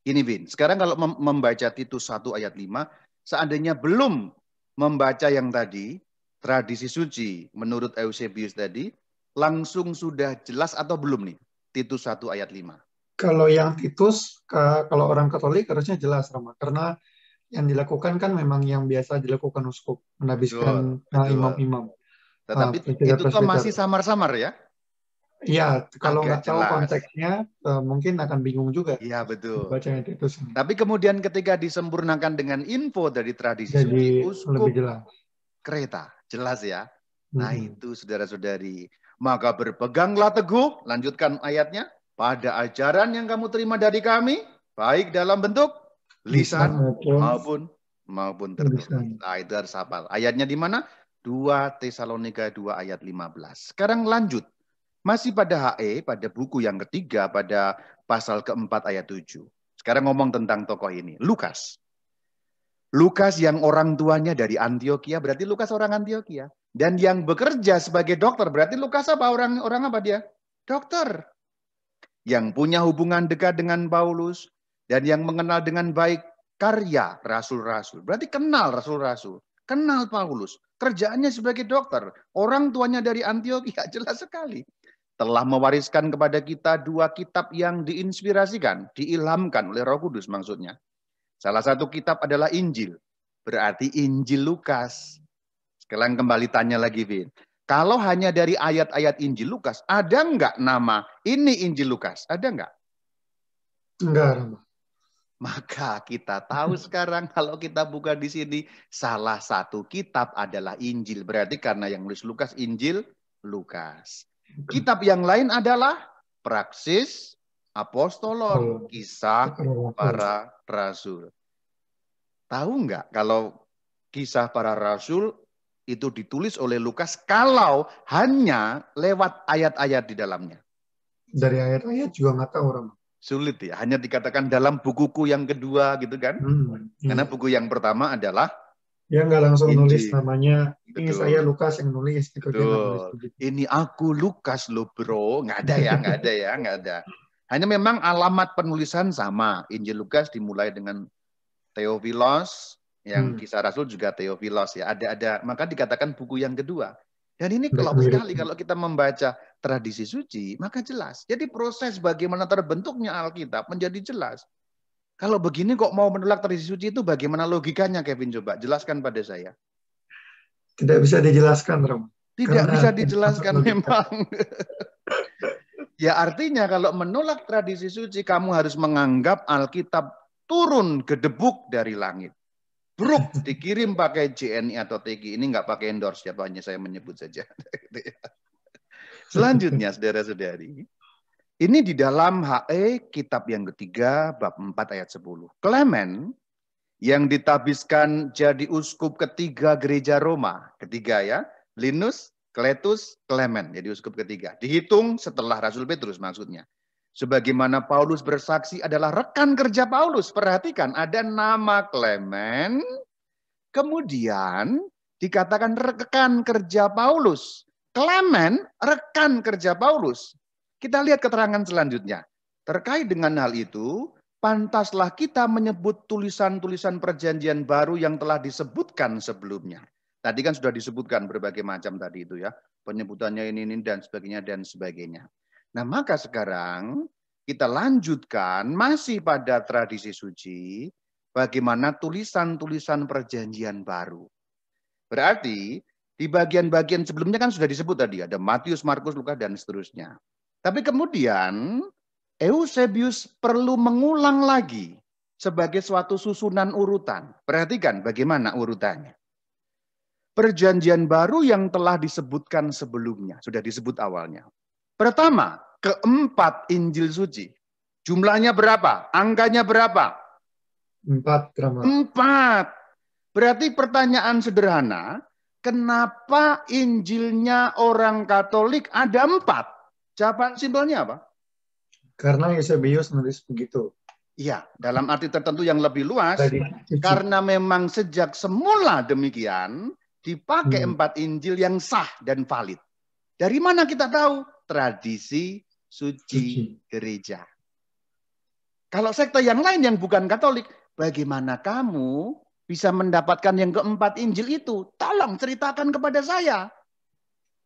ini, Vin. Sekarang kalau membaca Titus 1 ayat 5, seandainya belum membaca yang tadi, tradisi suci menurut Eusebius tadi, langsung sudah jelas atau belum nih? Titus 1 ayat 5. Kalau yang Titus, kalau orang Katolik harusnya jelas, Rama. Karena yang dilakukan kan memang yang biasa dilakukan uskup, menabiskan imam-imam. Tetapi itu tuh masih samar-samar ya? Iya, kalau agak nggak tahu jelas konteksnya, mungkin akan bingung juga. Iya betul. Bacanya Titus. Tapi kemudian ketika disempurnakan dengan info dari tradisi jadi suci, uskup lebih jelas. Kreta, jelas ya. Nah itu saudara-saudari. Maka berpeganglah teguh, lanjutkan ayatnya, pada ajaran yang kamu terima dari kami, baik dalam bentuk lisan maupun tertulis. Nah, itu harus hafal. Ayatnya di mana? 2 Tesalonika 2 ayat 15. Sekarang lanjut. Masih pada HE, pada buku yang ketiga, pada pasal keempat ayat 7. Sekarang ngomong tentang tokoh ini. Lukas. Lukas yang orang tuanya dari Antioquia, berarti Lukas orang Antioquia. Dan yang bekerja sebagai dokter, berarti Lukas apa? Orang apa dia? Dokter. Yang punya hubungan dekat dengan Paulus. Dan yang mengenal dengan baik karya rasul-rasul. Berarti kenal rasul-rasul. Kenal Paulus. Kerjaannya sebagai dokter. Orang tuanya dari Antiokhia, jelas sekali. Telah mewariskan kepada kita 2 kitab yang diinspirasikan, diilhamkan oleh Roh Kudus maksudnya. Salah satu kitab adalah Injil. Berarti Injil Lukas. Sekarang kembali tanya lagi, Vin. Kalau hanya dari ayat-ayat Injil Lukas, ada enggak nama ini Injil Lukas? Ada enggak? Enggak, Rama. Maka kita tahu sekarang kalau kita buka di sini, salah satu kitab adalah Injil. Berarti karena yang nulis Lukas, Injil Lukas. Kitab yang lain adalah Praksis Apostolon, kisah para rasul. Tahu nggak kalau kisah para rasul itu ditulis oleh Lukas kalau hanya lewat ayat-ayat di dalamnya? Dari ayat-ayat juga nggak tahu, Rama. Sulit ya, hanya dikatakan dalam bukuku yang kedua gitu kan. Karena buku yang pertama adalah dia nggak langsung Injil. Nulis namanya, ini Betul. saya Lukas yang nulis. Gitu. Betul. Ini aku Lukas loh bro. Nggak ada ya, nggak ada ya, nggak ada. Hanya memang alamat penulisan sama. Injil Lukas dimulai dengan Theophilos, yang kisah Rasul juga Theophilos ya. Ada. Maka dikatakan buku yang kedua. Dan ini klop sekali kalau kita membaca tradisi suci, maka jelas. Jadi proses bagaimana terbentuknya Alkitab menjadi jelas. Kalau begini kok mau menolak tradisi suci itu bagaimana logikanya, Kevin? Coba jelaskan pada saya. Tidak bisa dijelaskan, Rom. Tidak bisa dijelaskan memang. Ya artinya kalau menolak tradisi suci, kamu harus menganggap Alkitab turun gedebuk dari langit. Bruk dikirim pakai JNI atau TGI. Ini nggak pakai endorse ya, hanya saya menyebut saja. Selanjutnya, saudara-saudari. Ini di dalam HE kitab yang ketiga, bab 4 ayat 10. Clement yang ditabiskan jadi uskup ketiga gereja Roma. Ketiga ya. Linus, Cletus, Clement. Jadi uskup ketiga. Dihitung setelah Rasul Petrus maksudnya. Sebagaimana Paulus bersaksi adalah rekan kerja Paulus. Perhatikan, ada nama Clement, kemudian dikatakan rekan kerja Paulus. Clement, rekan kerja Paulus. Kita lihat keterangan selanjutnya. Terkait dengan hal itu, pantaslah kita menyebut tulisan-tulisan perjanjian baru yang telah disebutkan sebelumnya. Tadi kan sudah disebutkan berbagai macam tadi itu ya. Penyebutannya ini dan sebagainya dan sebagainya. Nah, maka sekarang kita lanjutkan masih pada tradisi suci, bagaimana tulisan-tulisan perjanjian baru. Berarti di bagian-bagian sebelumnya kan sudah disebut tadi, ada Matius, Markus, Lukas, dan seterusnya. Tapi kemudian Eusebius perlu mengulang lagi sebagai suatu susunan urutan. Perhatikan bagaimana urutannya. Perjanjian baru yang telah disebutkan sebelumnya, sudah disebut awalnya. Pertama, keempat Injil suci. Jumlahnya berapa? Angkanya berapa? 4. 4. Berarti pertanyaan sederhana, kenapa Injilnya orang Katolik ada 4? Jawaban simpelnya apa? Karena Eusebius nulis begitu. Iya, dalam arti tertentu yang lebih luas, karena memang sejak semula demikian, dipakai 4 Injil yang sah dan valid. Dari mana kita tahu? Tradisi suci gereja. Kalau sekte yang lain yang bukan Katolik, bagaimana kamu bisa mendapatkan yang keempat Injil itu? Tolong ceritakan kepada saya.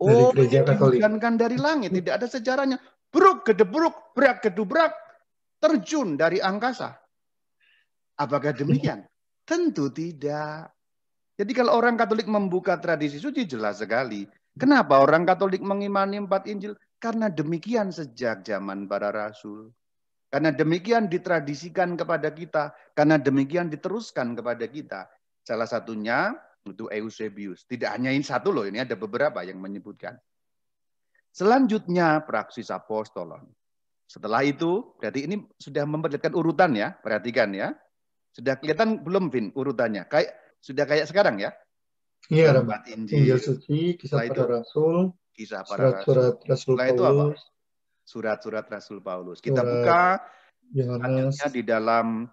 Oh, ini dihujankan dari langit, tidak ada sejarahnya. Bruk, gedebruk, brak, gedubrak, terjun dari angkasa. Apakah demikian? Tentu tidak. Jadi kalau orang Katolik membuka tradisi suci jelas sekali. Kenapa orang Katolik mengimani 4 Injil? Karena demikian sejak zaman para rasul. Karena demikian ditradisikan kepada kita. Karena demikian diteruskan kepada kita. Salah satunya itu Eusebius. Tidak hanya ini satu loh, ini ada beberapa yang menyebutkan. Selanjutnya Praksis Apostolon. Setelah itu, berarti ini sudah memperlihatkan urutan ya. Perhatikan ya. Sudah kelihatan belum, Vin, urutannya? Sudah kayak sekarang ya? Iya, Injil suci, kisah para rasul, surat-surat Rasul Paulus. Surat-surat Rasul Paulus. Kita buka selanjutnya di dalam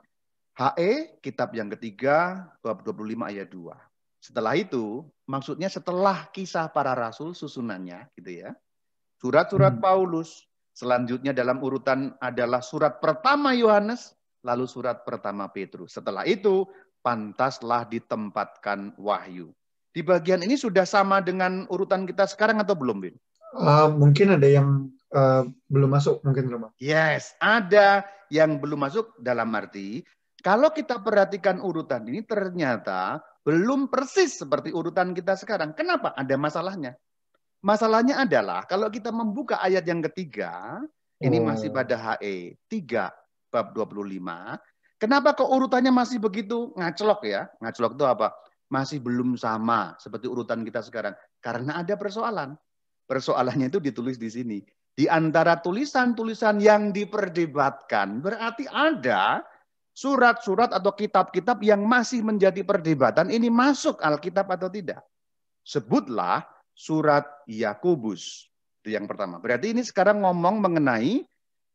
HE, kitab yang ketiga, bab 25 ayat 2. Setelah itu, maksudnya setelah kisah para rasul susunannya, gitu ya. Surat-surat Paulus, selanjutnya dalam urutan adalah surat pertama Yohanes, lalu surat pertama Petrus. Setelah itu, pantaslah ditempatkan Wahyu. Di bagian ini sudah sama dengan urutan kita sekarang atau belum, Bin? Mungkin ada yang belum masuk, mungkin Rama. Yes, ada yang belum masuk dalam arti, kalau kita perhatikan urutan ini ternyata belum persis seperti urutan kita sekarang. Kenapa? Ada masalahnya. Masalahnya adalah kalau kita membuka ayat yang ketiga, ini masih pada HE 3 bab 25. Kenapa kok urutannya masih begitu ngaclok ya? Ngaclok itu apa? Masih belum sama seperti urutan kita sekarang. Karena ada persoalan. Persoalannya itu ditulis di sini. Di antara tulisan-tulisan yang diperdebatkan, berarti ada surat-surat atau kitab-kitab yang masih menjadi perdebatan, ini masuk Alkitab atau tidak. Sebutlah surat Yakobus. Itu yang pertama. Berarti ini sekarang ngomong mengenai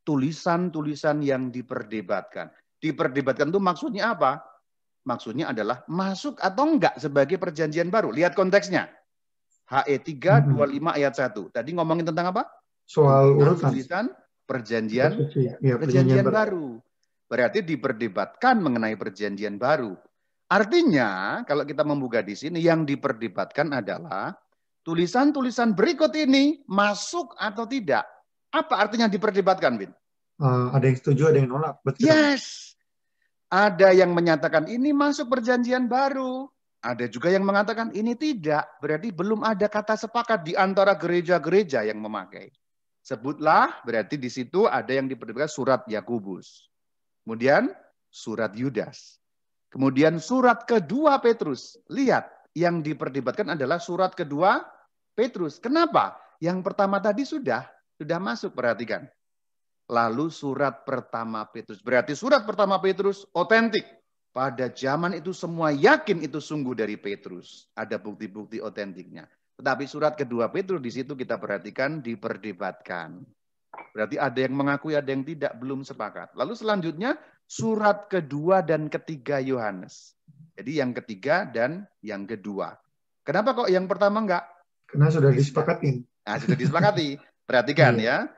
tulisan-tulisan yang diperdebatkan. Diperdebatkan itu maksudnya apa? Maksudnya adalah masuk atau enggak sebagai perjanjian baru. Lihat konteksnya. HE 3, 25 ayat 1. Tadi ngomongin tentang apa? Soal urutan. Tulisan perjanjian baru. Berarti diperdebatkan mengenai perjanjian baru. Artinya, kalau kita membuka di sini, yang diperdebatkan adalah tulisan-tulisan berikut ini masuk atau tidak. Apa artinya diperdebatkan, Bin? Ada yang setuju, ada yang nolak. Betul. Yes. Ada yang menyatakan ini masuk perjanjian baru. Ada juga yang mengatakan ini tidak. Berarti belum ada kata sepakat di antara gereja-gereja yang memakai. Sebutlah, berarti di situ ada yang diperdebatkan surat Yakobus. Kemudian surat Yudas. Kemudian surat kedua Petrus. Lihat, yang diperdebatkan adalah surat kedua Petrus. Kenapa? Yang pertama tadi sudah masuk, perhatikan. Lalu surat pertama Petrus. Berarti surat pertama Petrus otentik. Pada zaman itu semua yakin itu sungguh dari Petrus. Ada bukti-bukti otentiknya. Tetapi surat kedua Petrus di situ kita perhatikan diperdebatkan. Berarti ada yang mengakui, ada yang tidak, belum sepakat. Lalu selanjutnya surat kedua dan ketiga Yohanes. Jadi yang ketiga dan yang kedua. Kenapa kok yang pertama enggak? Karena sudah disepakati. Nah, sudah disepakati. Perhatikan ya.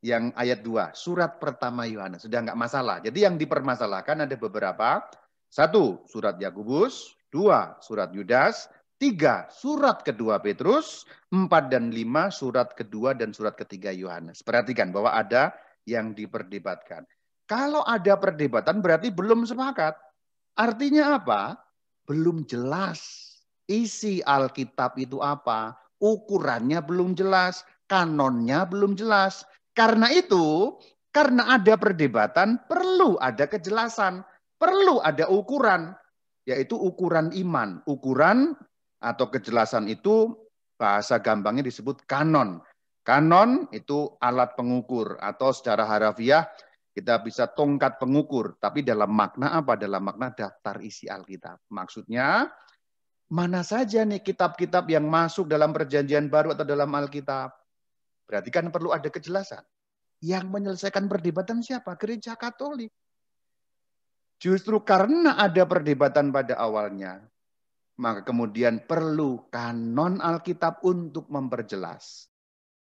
Yang ayat 2, surat pertama Yohanes. Sudah enggak masalah. Jadi yang dipermasalahkan ada beberapa. 1, surat Yakobus. 2, surat Yudas. 3, surat kedua Petrus. 4 dan 5, surat kedua dan surat ketiga Yohanes. Perhatikan bahwa ada yang diperdebatkan. Kalau ada perdebatan berarti belum sepakat. Artinya apa? Belum jelas. Isi Alkitab itu apa? Ukurannya belum jelas. Kanonnya belum jelas. Karena itu, karena ada perdebatan, perlu ada kejelasan. Perlu ada ukuran. Yaitu ukuran iman. Ukuran atau kejelasan itu bahasa gampangnya disebut kanon. Kanon itu alat pengukur atau secara harafiah kita bisa tongkat pengukur. Tapi dalam makna apa? Dalam makna daftar isi Alkitab. Maksudnya mana saja nih kitab-kitab yang masuk dalam perjanjian baru atau dalam Alkitab. Berarti kan perlu ada kejelasan. Yang menyelesaikan perdebatan siapa? Gereja Katolik. Justru karena ada perdebatan pada awalnya, maka kemudian perlu kanon Alkitab untuk memperjelas.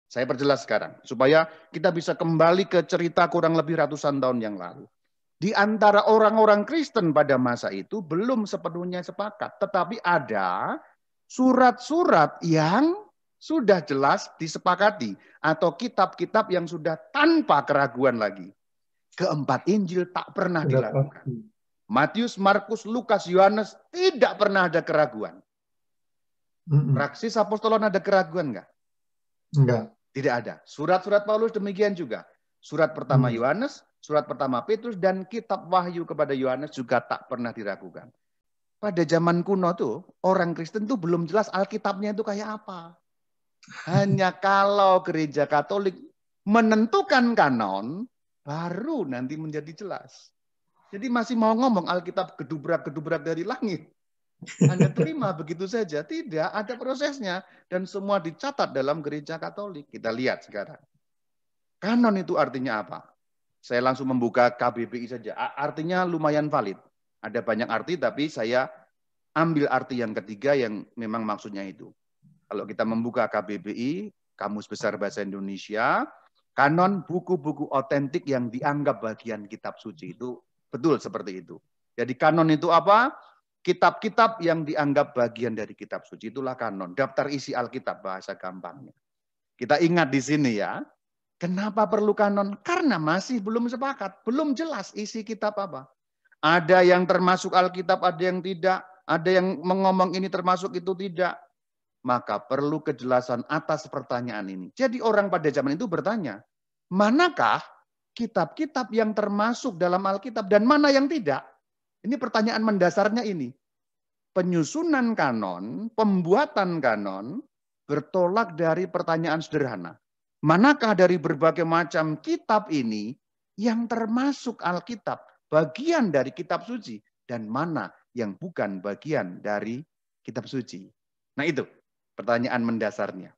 Saya perjelas sekarang, supaya kita bisa kembali ke cerita kurang lebih ratusan tahun yang lalu. Di antara orang-orang Kristen pada masa itu belum sepenuhnya sepakat. Tetapi ada surat-surat yang sudah jelas disepakati. Atau kitab-kitab yang sudah tanpa keraguan lagi. Keempat Injil tak pernah dilakukan. Matius, Markus, Lukas, Yohanes tidak pernah ada keraguan. Praksis apostolan ada keraguan enggak? Enggak. Tidak ada. Surat-surat Paulus demikian juga. Surat pertama Yohanes, surat pertama Petrus, dan kitab Wahyu kepada Yohanes juga tak pernah diragukan. Pada zaman kuno tuh, orang Kristen tuh belum jelas Alkitabnya itu kayak apa. Hanya kalau gereja Katolik menentukan kanon, baru nanti menjadi jelas. Jadi masih mau ngomong Alkitab gedubrak-gedubrak dari langit. Anda terima begitu saja. Tidak, ada prosesnya. Dan semua dicatat dalam gereja Katolik. Kita lihat sekarang. Kanon itu artinya apa? Saya langsung membuka KBBI saja. Artinya lumayan valid. Ada banyak arti, tapi saya ambil arti yang ketiga yang memang maksudnya itu. Kalau kita membuka KBBI, Kamus Besar Bahasa Indonesia, kanon buku-buku otentik yang dianggap bagian kitab suci itu Betul seperti itu. Jadi kanon itu apa? Kitab-kitab yang dianggap bagian dari kitab suci, itulah kanon. Daftar isi Alkitab bahasa gampangnya. Kita ingat di sini ya. Kenapa perlu kanon? Karena masih belum sepakat, belum jelas isi kitab apa. Ada yang termasuk Alkitab, ada yang tidak. Ada yang mengomong ini termasuk itu tidak. Maka perlu kejelasan atas pertanyaan ini. Jadi orang pada zaman itu bertanya, manakah kitab-kitab yang termasuk dalam Alkitab dan mana yang tidak? Ini pertanyaan mendasarnya ini. Penyusunan kanon, pembuatan kanon, bertolak dari pertanyaan sederhana. Manakah dari berbagai macam kitab ini yang termasuk Alkitab, bagian dari kitab suci, dan mana yang bukan bagian dari kitab suci? Nah itu pertanyaan mendasarnya.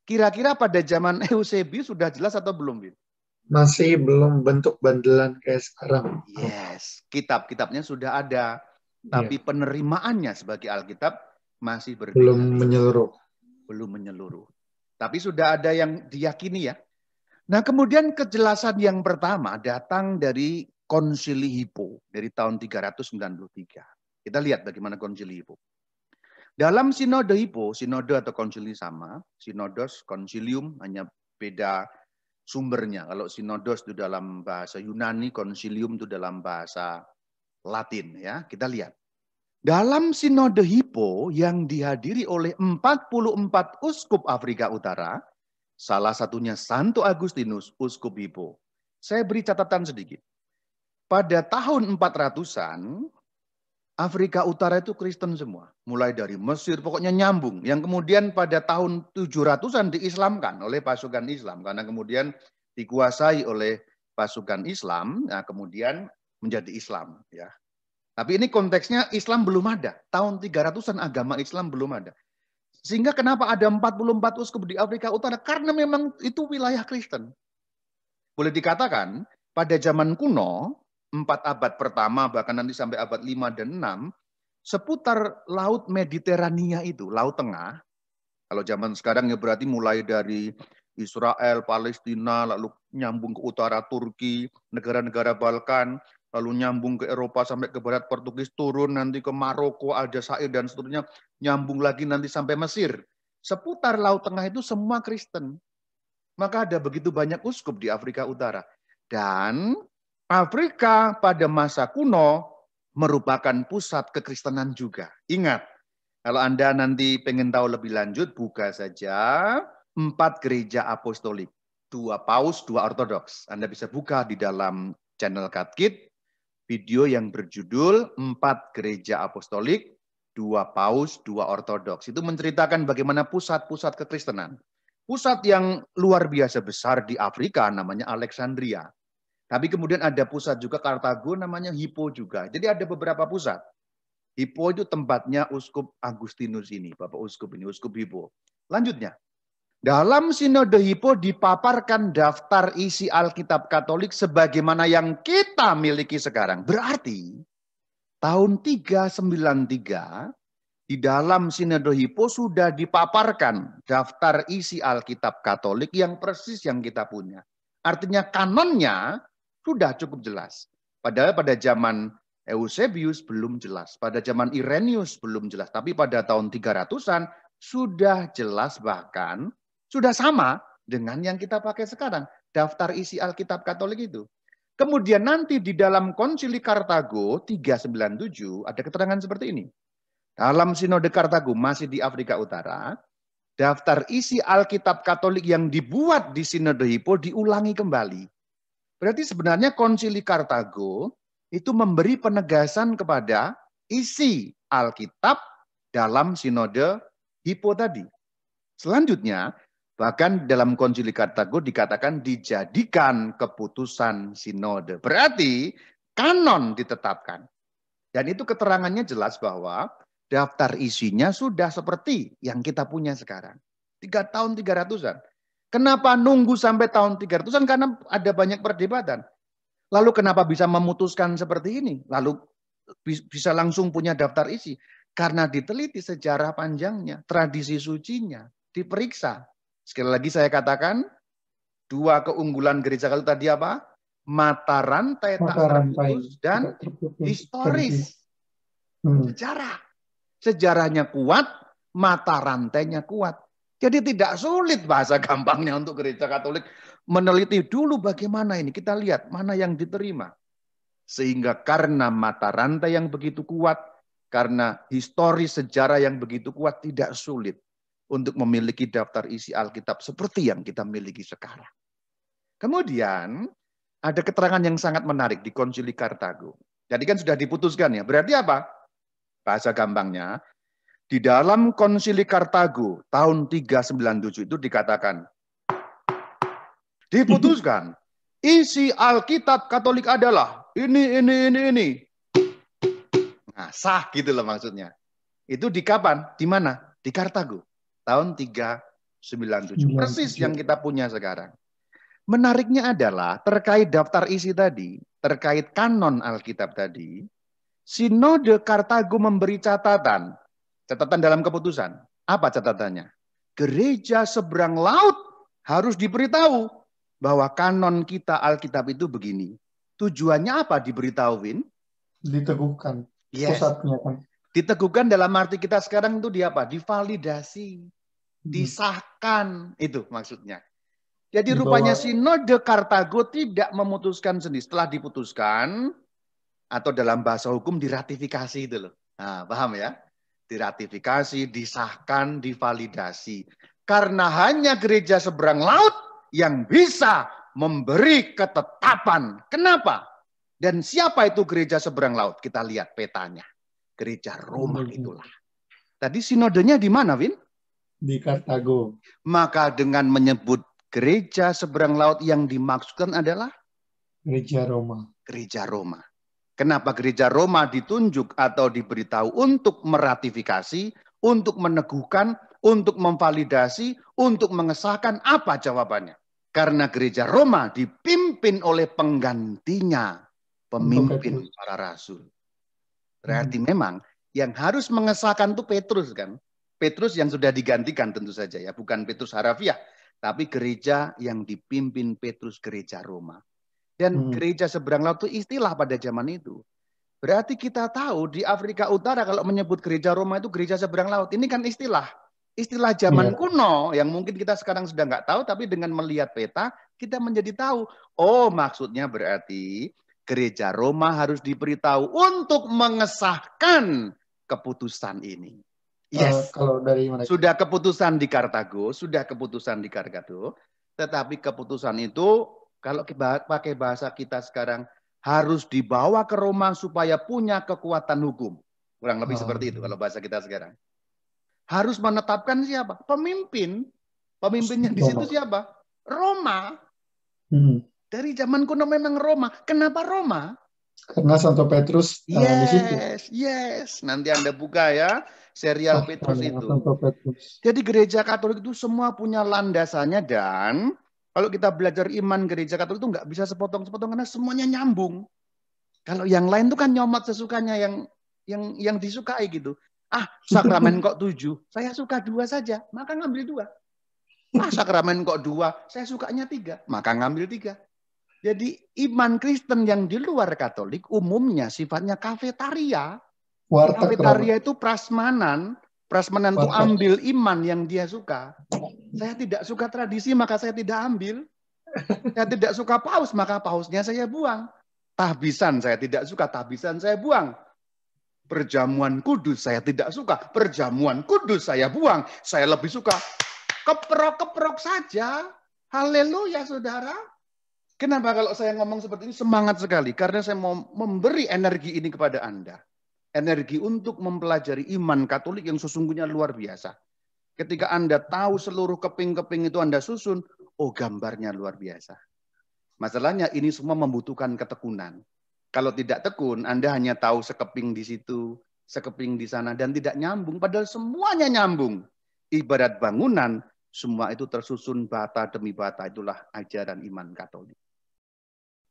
Kira-kira pada zaman Eusebius sudah jelas atau belum, Bin? Masih belum bentuk bandelan kayak sekarang. Yes, kitab-kitabnya sudah ada, tapi penerimaannya sebagai Alkitab masih berbeda. Belum menyeluruh. Belum menyeluruh. Tapi sudah ada yang diyakini ya. Nah kemudian kejelasan yang pertama datang dari Konsili Hippo dari tahun 393. Kita lihat bagaimana Konsili Hippo. Dalam Sinode Hippo, sinode atau konsili sama, sinodos, konsilium hanya beda sumbernya. Kalau sinodos itu dalam bahasa Yunani, konsilium itu dalam bahasa Latin ya. Kita lihat. Dalam Sinode Hippo yang dihadiri oleh 44 uskup Afrika Utara, salah satunya Santo Agustinus, uskup Hippo. Saya beri catatan sedikit. Pada tahun 400-an, Afrika Utara itu Kristen semua. Mulai dari Mesir, pokoknya nyambung. Yang kemudian pada tahun 700-an diislamkan oleh pasukan Islam. Karena kemudian dikuasai oleh pasukan Islam, nah kemudian menjadi Islam. Ya. Tapi ini konteksnya Islam belum ada. Tahun 300-an agama Islam belum ada. Sehingga kenapa ada 44 uskup di Afrika Utara? Karena memang itu wilayah Kristen. Boleh dikatakan pada zaman kuno, 4 abad pertama, bahkan nanti sampai abad 5 dan 6, seputar Laut Mediterania itu, Laut Tengah, kalau zaman sekarang ya berarti mulai dari Israel, Palestina, lalu nyambung ke utara Turki, negara-negara Balkan, lalu nyambung ke Eropa sampai ke barat Portugis, turun nanti ke Maroko, Aljazair, dan seterusnya, nyambung lagi nanti sampai Mesir. Seputar Laut Tengah itu semua Kristen. Maka ada begitu banyak uskup di Afrika Utara. Dan Afrika pada masa kuno merupakan pusat kekristenan juga. Ingat, kalau Anda nanti pengen tahu lebih lanjut, buka saja 4 gereja apostolik. 2 paus, 2 ortodoks. Anda bisa buka di dalam channel Katkit, video yang berjudul 4 gereja apostolik, 2 paus, 2 ortodoks. Itu menceritakan bagaimana pusat-pusat kekristenan. Pusat yang luar biasa besar di Afrika namanya Alexandria. Tapi kemudian ada pusat juga Kartago namanya Hippo juga. Jadi ada beberapa pusat. Hippo itu tempatnya Uskup Agustinus ini, Bapak Uskup ini, Uskup Hippo. Lanjutnya, dalam Sinode Hippo dipaparkan daftar isi Alkitab Katolik sebagaimana yang kita miliki sekarang. Berarti tahun 393 di dalam Sinode Hippo sudah dipaparkan daftar isi Alkitab Katolik yang persis yang kita punya. Artinya kanonnya sudah cukup jelas. Padahal pada zaman Eusebius belum jelas. Pada zaman Irenaeus belum jelas. Tapi pada tahun 300-an sudah jelas, bahkan sudah sama dengan yang kita pakai sekarang. Daftar isi Alkitab Katolik itu. Kemudian nanti di dalam Konsili Kartago 397 ada keterangan seperti ini. Dalam Sinode Kartago masih di Afrika Utara, daftar isi Alkitab Katolik yang dibuat di Sinode Hippo diulangi kembali. Berarti sebenarnya Konsili Kartago itu memberi penegasan kepada isi Alkitab dalam Sinode Hippo tadi. Selanjutnya, bahkan dalam Konsili Kartago dikatakan dijadikan keputusan sinode. Berarti kanon ditetapkan. Dan itu keterangannya jelas bahwa daftar isinya sudah seperti yang kita punya sekarang. 3 tahun 300-an. Kenapa nunggu sampai tahun 300-an? Karena ada banyak perdebatan. Lalu kenapa bisa memutuskan seperti ini? Lalu bisa langsung punya daftar isi? Karena diteliti sejarah panjangnya, tradisi sucinya, diperiksa. Sekali lagi saya katakan, 2 keunggulan gereja Katolik tadi apa? mata rantai tak terputus dan historis. Sejarah. Sejarahnya kuat, mata rantainya kuat. Jadi tidak sulit bahasa gampangnya untuk gereja Katolik meneliti dulu bagaimana ini. Kita lihat mana yang diterima. Sehingga karena mata rantai yang begitu kuat, karena historis sejarah yang begitu kuat, tidak sulit untuk memiliki daftar isi Alkitab seperti yang kita miliki sekarang. Kemudian ada keterangan yang sangat menarik di Konsili Kartago. Jadi kan sudah diputuskan ya. Berarti apa? Bahasa gampangnya, di dalam Konsili Kartago tahun 397 itu dikatakan, diputuskan, isi Alkitab Katolik adalah ini. Nah, sah gitu loh maksudnya. Itu di kapan? Di mana? Di Kartago. Tahun 397. Persis yang kita punya sekarang. Menariknya adalah terkait daftar isi tadi, terkait kanon Alkitab tadi, Sinode Kartago memberi catatan. Catatan dalam keputusan. Apa catatannya? Gereja seberang laut harus diberitahu bahwa kanon kita Alkitab itu begini. Tujuannya apa diberitahu, Win? Diteguhkan. Yes. Pusatnya kan. Diteguhkan dalam arti kita sekarang itu di apa? Divalidasi. Disahkan. Itu maksudnya. Jadi rupanya Sinode Kartago tidak memutuskan sendiri. Setelah diputuskan, atau dalam bahasa hukum diratifikasi itu loh. Nah, paham ya? Diratifikasi, disahkan, divalidasi. Karena hanya gereja seberang laut yang bisa memberi ketetapan. Kenapa? Dan siapa itu gereja seberang laut? Kita lihat petanya. Gereja Roma itulah. Tadi sinodenya di mana, Win? Di Kartago. Maka dengan menyebut gereja seberang laut yang dimaksudkan adalah? Gereja Roma. Gereja Roma. Kenapa gereja Roma ditunjuk atau diberitahu untuk meratifikasi, untuk meneguhkan, untuk memvalidasi, untuk mengesahkan? Apa jawabannya? Karena gereja Roma dipimpin oleh penggantinya, pemimpin para rasul. Berarti memang yang harus mengesahkan itu Petrus kan. Petrus yang sudah digantikan tentu saja ya, bukan Petrus harafiah, tapi gereja yang dipimpin Petrus, gereja Roma. Dan gereja seberang laut itu istilah pada zaman itu. Berarti kita tahu di Afrika Utara kalau menyebut gereja Roma itu gereja seberang laut. Ini kan istilah. Istilah zaman kuno yang mungkin kita sekarang sudah nggak tahu, tapi dengan melihat peta kita menjadi tahu. Oh, maksudnya berarti gereja Roma harus diberitahu untuk mengesahkan keputusan ini. Yes, kalau dari mana? Sudah keputusan di Kartago, tetapi keputusan itu kalau pakai bahasa kita sekarang harus dibawa ke Roma supaya punya kekuatan hukum. Kurang lebih seperti itu kalau bahasa kita sekarang. Harus menetapkan siapa? Pemimpin. Pemimpinnya di situ siapa? Roma. Dari zaman kuno memang Roma. Kenapa Roma? Karena Santo Petrus di situ. Yes. Nanti Anda buka ya serial Petrus itu. Petrus. Jadi gereja Katolik itu semua punya landasannya, dan kalau kita belajar iman gereja Katolik itu nggak bisa sepotong-sepotong karena semuanya nyambung. Kalau yang lain itu kan nyomot sesukanya yang disukai gitu. Sakramen kok 7, saya suka 2 saja, maka ngambil 2. Sakramen kok 2, saya sukanya 3, maka ngambil 3. Jadi iman Kristen yang di luar Katolik umumnya sifatnya kafetaria. Kafetaria itu prasmanan. Prasmanan itu ambil iman yang dia suka. Saya tidak suka tradisi, maka saya tidak ambil. Saya tidak suka paus, maka pausnya saya buang. Tahbisan saya tidak suka, tahbisan saya buang. Perjamuan kudus saya tidak suka, perjamuan kudus saya buang. Saya lebih suka keprok-keprok saja. Haleluya, saudara. Kenapa kalau saya ngomong seperti ini semangat sekali? Karena saya mau memberi energi ini kepada Anda. Energi untuk mempelajari iman Katolik yang sesungguhnya luar biasa. Ketika Anda tahu seluruh keping-keping itu Anda susun, oh gambarnya luar biasa. Masalahnya ini semua membutuhkan ketekunan. Kalau tidak tekun, Anda hanya tahu sekeping di situ, sekeping di sana, dan tidak nyambung. Padahal semuanya nyambung. Ibarat bangunan, semua itu tersusun bata demi bata. Itulah ajaran iman Katolik.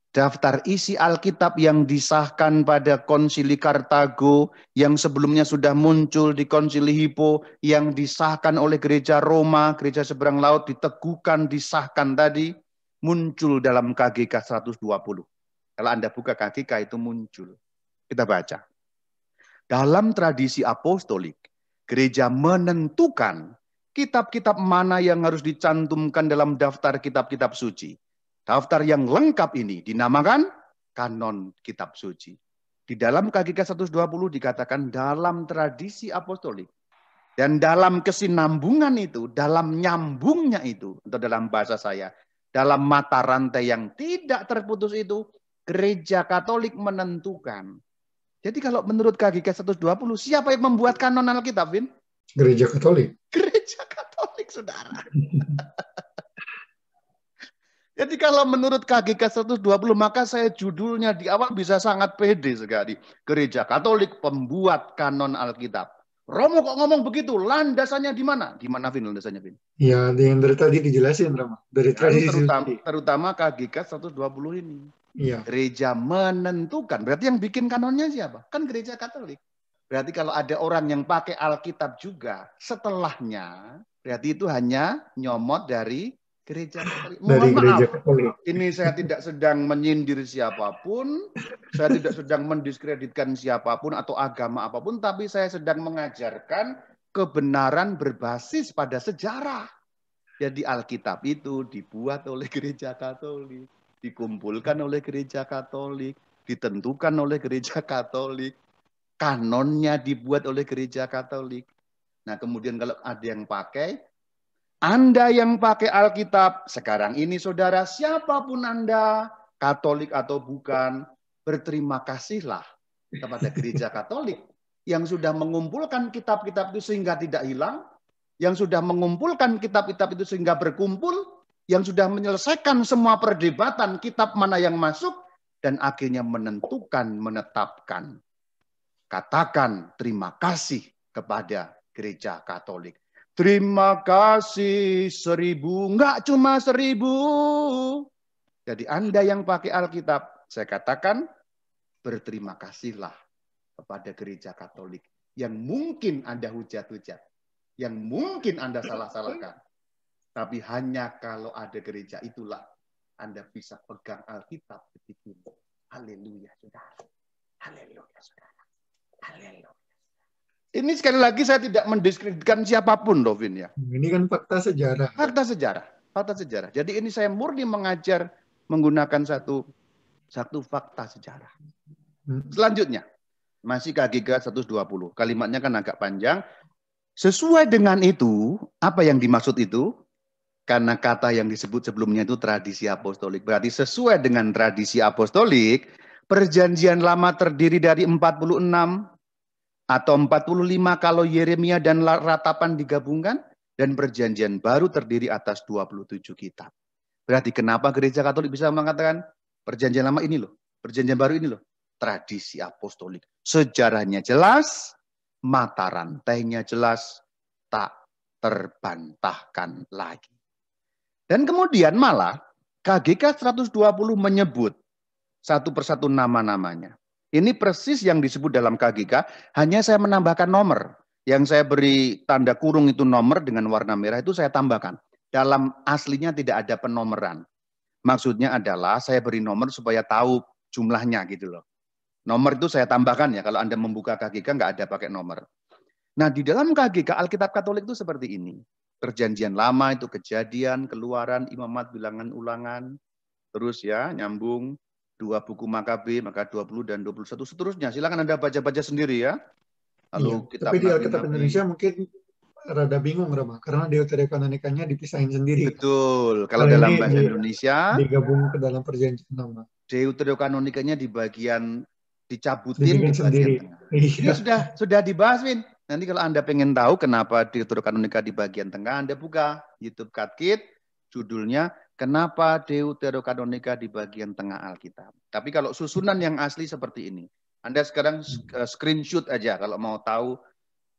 Daftar isi Alkitab yang disahkan pada Konsili Kartago, yang sebelumnya sudah muncul di Konsili Hippo, yang disahkan oleh gereja Roma, gereja seberang laut, diteguhkan, disahkan tadi. muncul dalam KGK 120. Kalau Anda buka KGK itu muncul. Kita baca. Dalam tradisi apostolik, gereja menentukan kitab-kitab mana yang harus dicantumkan dalam daftar kitab-kitab suci. Daftar yang lengkap ini dinamakan kanon kitab suci. Di dalam KGK 120 dikatakan dalam tradisi apostolik. Dan dalam kesinambungan itu, dalam nyambungnya itu, atau dalam bahasa saya, dalam mata rantai yang tidak terputus itu, gereja Katolik menentukan. Jadi kalau menurut KGK 120, siapa yang membuat kanon Alkitab, Vin? Gereja Katolik. Gereja Katolik, saudara. Jadi kalau menurut KGK 120, maka saya judulnya di awal bisa sangat pede sekali. Gereja Katolik pembuat kanon Alkitab. Romo kok ngomong begitu? Landasannya di mana? Di mana, Vin, landasannya, Vin? Ya, yang dari tadi dijelasin, Rama. Dari tradisi terutama KGK 120 ini. Iya. Gereja menentukan. Berarti yang bikin kanonnya siapa? Kan gereja Katolik. Berarti kalau ada orang yang pakai Alkitab juga, setelahnya, berarti itu hanya nyomot dari gereja Katolik. Mohon maaf, ini saya tidak sedang menyindir siapapun, saya tidak sedang mendiskreditkan siapapun atau agama apapun, tapi saya sedang mengajarkan kebenaran berbasis pada sejarah. Jadi Alkitab itu dibuat oleh gereja Katolik, dikumpulkan oleh gereja Katolik, ditentukan oleh gereja Katolik, kanonnya dibuat oleh gereja Katolik. Nah, kemudian kalau ada yang pakai, Anda yang pakai Alkitab, sekarang ini saudara, siapapun Anda, Katolik atau bukan, berterima kasihlah kepada gereja Katolik yang sudah mengumpulkan kitab-kitab itu sehingga tidak hilang, yang sudah mengumpulkan kitab-kitab itu sehingga berkumpul, yang sudah menyelesaikan semua perdebatan kitab mana yang masuk, dan akhirnya menentukan, menetapkan. Katakan terima kasih kepada gereja Katolik. Terima kasih 1000, enggak cuma 1000. Jadi Anda yang pakai Alkitab, saya katakan berterima kasihlah kepada gereja Katolik yang mungkin Anda hujat-hujat, yang mungkin Anda salah-salahkan. Tapi hanya kalau ada gereja itulah Anda bisa pegang Alkitab begitu. Haleluya, saudara. Haleluya, saudara. Haleluya. Ini sekali lagi saya tidak mendiskreditkan siapapun, Dovin, ya. Ini kan fakta sejarah. Fakta sejarah. Fakta sejarah. Jadi ini saya murni mengajar menggunakan satu fakta sejarah. Selanjutnya, masih KGK 120. Kalimatnya kan agak panjang. Sesuai dengan itu, apa yang dimaksud itu? Karena kata yang disebut sebelumnya itu tradisi apostolik. Berarti sesuai dengan tradisi apostolik, perjanjian lama terdiri dari 46 atau 45 kalau Yeremia dan Ratapan digabungkan, dan perjanjian baru terdiri atas 27 kitab. Berarti kenapa gereja Katolik bisa mengatakan perjanjian lama ini loh, perjanjian baru ini loh, tradisi apostolik. Sejarahnya jelas, mata rantainya jelas, tak terbantahkan lagi. Dan kemudian malah KGK 120 menyebut satu persatu nama-namanya. Ini persis yang disebut dalam KGK, hanya saya menambahkan nomor. Yang saya beri tanda kurung itu nomor dengan warna merah itu saya tambahkan. Dalam aslinya tidak ada penomoran. Maksudnya adalah saya beri nomor supaya tahu jumlahnya gitu loh. Nomor itu saya tambahkan ya, kalau Anda membuka KGK nggak ada pakai nomor. Nah di dalam KGK, Alkitab Katolik itu seperti ini. Perjanjian lama itu Kejadian, Keluaran, Imamat, Bilangan, Ulangan. Terus ya, nyambung. 2 buku Makabe, maka 20 dan 21 seterusnya. Silakan Anda baca-baca sendiri ya. Lalu kitab tapi di Alkitab Indonesia mungkin rada bingung, Rama, karena Deuterokanonikanya dipisahin sendiri. Betul. Kalau dalam bahasa Indonesia digabung ke dalam perjanjian lama. Deuterokanonikanya di bagian dicabutin di bagian sendiri. Tengah. Ini sudah dibahas, Win. Nanti kalau Anda pengen tahu kenapa Deuterokanonika di bagian tengah, Anda buka YouTube Katkit, judulnya Kenapa Deuterokanonika di bagian tengah Alkitab. Tapi kalau susunan yang asli seperti ini. Anda sekarang screenshot aja kalau mau tahu,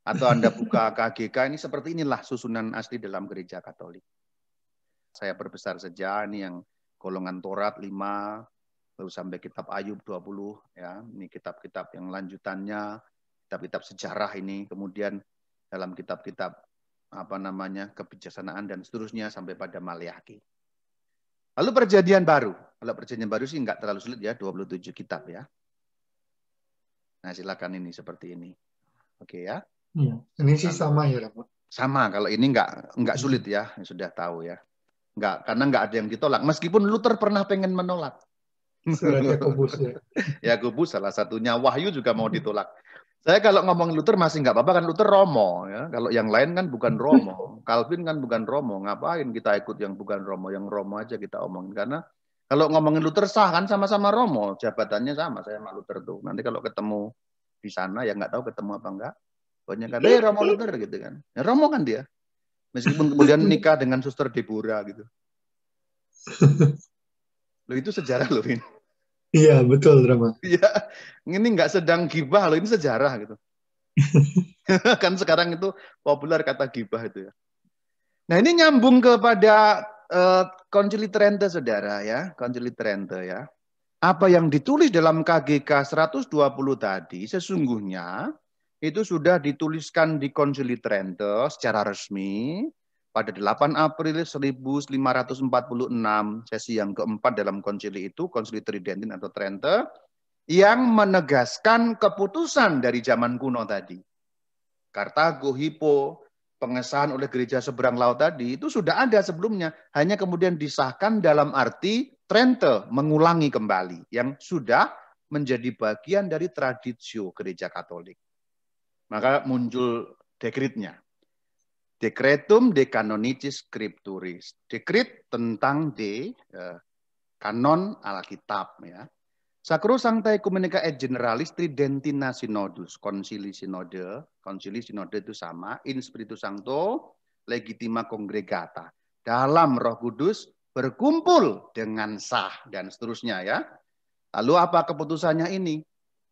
atau Anda buka KGK, ini seperti inilah susunan asli dalam gereja Katolik. Saya perbesar saja, ini yang golongan Taurat 5, lalu sampai kitab Ayub 20, ya. Ini kitab-kitab yang lanjutannya, kitab-kitab sejarah ini, kemudian dalam kitab-kitab kebijaksanaan dan seterusnya sampai pada Maleakhi. Lalu perjanjian baru. Kalau perjanjian baru sih nggak terlalu sulit ya, 27 kitab ya. Nah, silakan ini seperti ini. Oke ya. Iya. Ini sih Lalu, sama ya, Rama. sama, kalau ini nggak sulit ya, sudah tahu ya. Karena nggak ada yang ditolak. Meskipun Luther pernah pengen menolak. Surat Yakobus ya. Yakobus salah satunya. Wahyu juga mau ditolak. Saya kalau ngomong Luther masih nggak apa-apa, kan Luther Romo ya. Kalau yang lain kan bukan Romo. Calvin kan bukan Romo. Ngapain kita ikut yang bukan Romo? Yang Romo aja kita omongin. Karena kalau ngomongin Luther sah kan sama-sama Romo. Jabatannya sama, saya sama Luther tuh. Nanti kalau ketemu di sana ya nggak tahu ketemu apa enggak. Pokoknya kan, Romo Luther gitu kan. Ya, Romo kan dia. Meskipun kemudian nikah dengan Suster Deborah gitu. Loh itu sejarah loh ini. Iya, betul, Rama. Iya, ini nggak sedang gibah loh, ini sejarah gitu. Kan sekarang itu populer kata gibah itu ya. Nah ini nyambung kepada Konsili Trente, saudara ya, Konsili Trente ya. Apa yang ditulis dalam KGK 120 tadi sesungguhnya itu sudah dituliskan di Konsili Trente secara resmi pada 8 April 1546, sesi yang keempat dalam konsili itu, Konsili Tridentin atau Trente, yang menegaskan keputusan dari zaman kuno tadi. Kartago, Hippo, pengesahan oleh gereja seberang laut tadi, itu sudah ada sebelumnya. Hanya kemudian disahkan dalam arti Trente, mengulangi kembali, yang sudah menjadi bagian dari traditio gereja Katolik. Maka muncul dekretnya. Decretum de canonicis scripturis. Dekret tentang kanon Alkitab ya. Sacrosancta Ecumenica et Generalis Tridentina Synodus. Konsili sinode itu sama. In Spiritu Sancto legitima congregata. Dalam Roh Kudus berkumpul dengan sah dan seterusnya ya. Lalu apa keputusannya ini?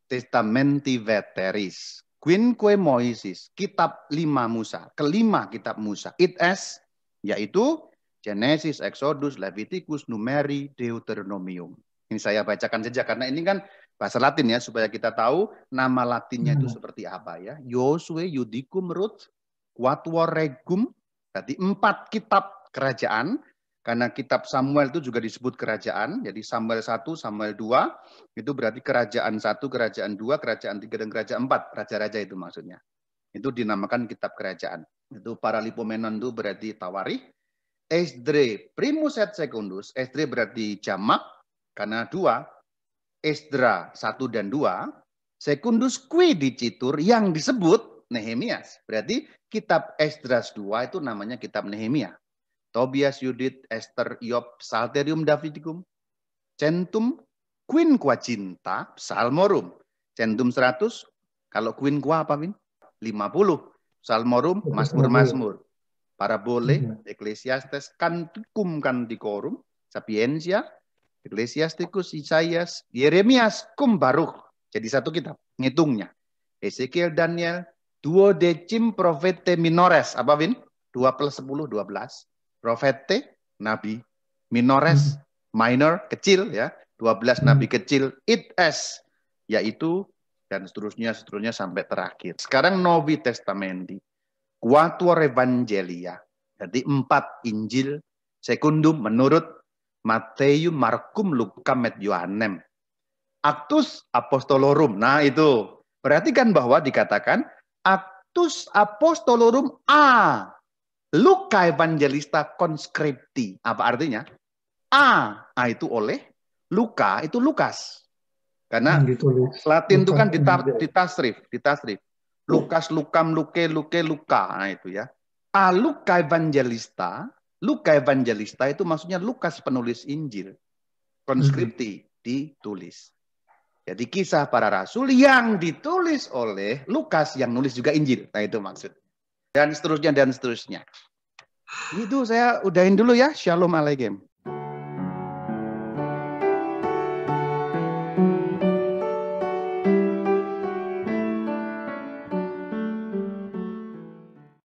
Testamenti Veteris. Quinque Moisis, kitab 5 Musa, kelima kitab Musa. It as, yaitu Genesis, Exodus, Leviticus, Numeri, Deuteronomium. Ini saya bacakan saja karena ini kan bahasa Latin ya, supaya kita tahu nama Latinnya itu seperti apa ya. Josue, Judicum, Ruth, Quatuor Regum, berarti 4 kitab kerajaan. Karena kitab Samuel itu juga disebut kerajaan. Jadi Samuel 1, Samuel 2, itu berarti kerajaan 1, kerajaan 2, kerajaan 3, dan kerajaan 4. Raja-raja itu maksudnya. Itu dinamakan kitab kerajaan. Itu Paralipomenon itu berarti tawarikh. Esdre primus et secundus. Esdre berarti jamak, karena 2. Esdra 1 dan 2. Secundus qui dicitur, yang disebut Nehemias. Berarti kitab Esdras 2 itu namanya kitab Nehemia. Tobias, Yudit, Esther, Iyob, Psalterium Davidicum, Centum, Quinquaginta, Psalmorum. Centum 100, kalau quinqua apa, Win? 50. Psalmorum, Mazmur-Mazmur. Parabole, Ecclesiastes, Canticum Canticorum, Sapientia, Ecclesiasticus, Isaias, Yeremias, cum Baruch. Jadi satu kitab, ngitungnya. Ezekiel, Daniel, duodecim profete minores. Apa, Win? 2 plus 10, 12. Profete, nabi. Minores, minor, kecil ya. 12 nabi kecil. It as, yaitu, dan seterusnya sampai terakhir. Sekarang Novi Testamenti. Quatuor Evangelia. Jadi 4 Injil. Secundum menurut Matthew, Markum, Luka, et Yohanem. Actus Apostolorum. Nah itu. Perhatikan bahwa dikatakan Actus Apostolorum A. Luca Evangelista Conscripti. Apa artinya? A itu oleh, Luka itu Lukas. Karena Latin itu kan ditasrif. Lukas, Lukam, Luke, Luka. Nah itu ya. A Luca Evangelista. Luca Evangelista itu maksudnya Lukas penulis Injil. Conscripti, ditulis. Jadi kisah para rasul yang ditulis oleh Lukas yang nulis juga Injil. Nah itu maksud. Dan seterusnya. Itu saya udahin dulu ya. Shalom alaikum.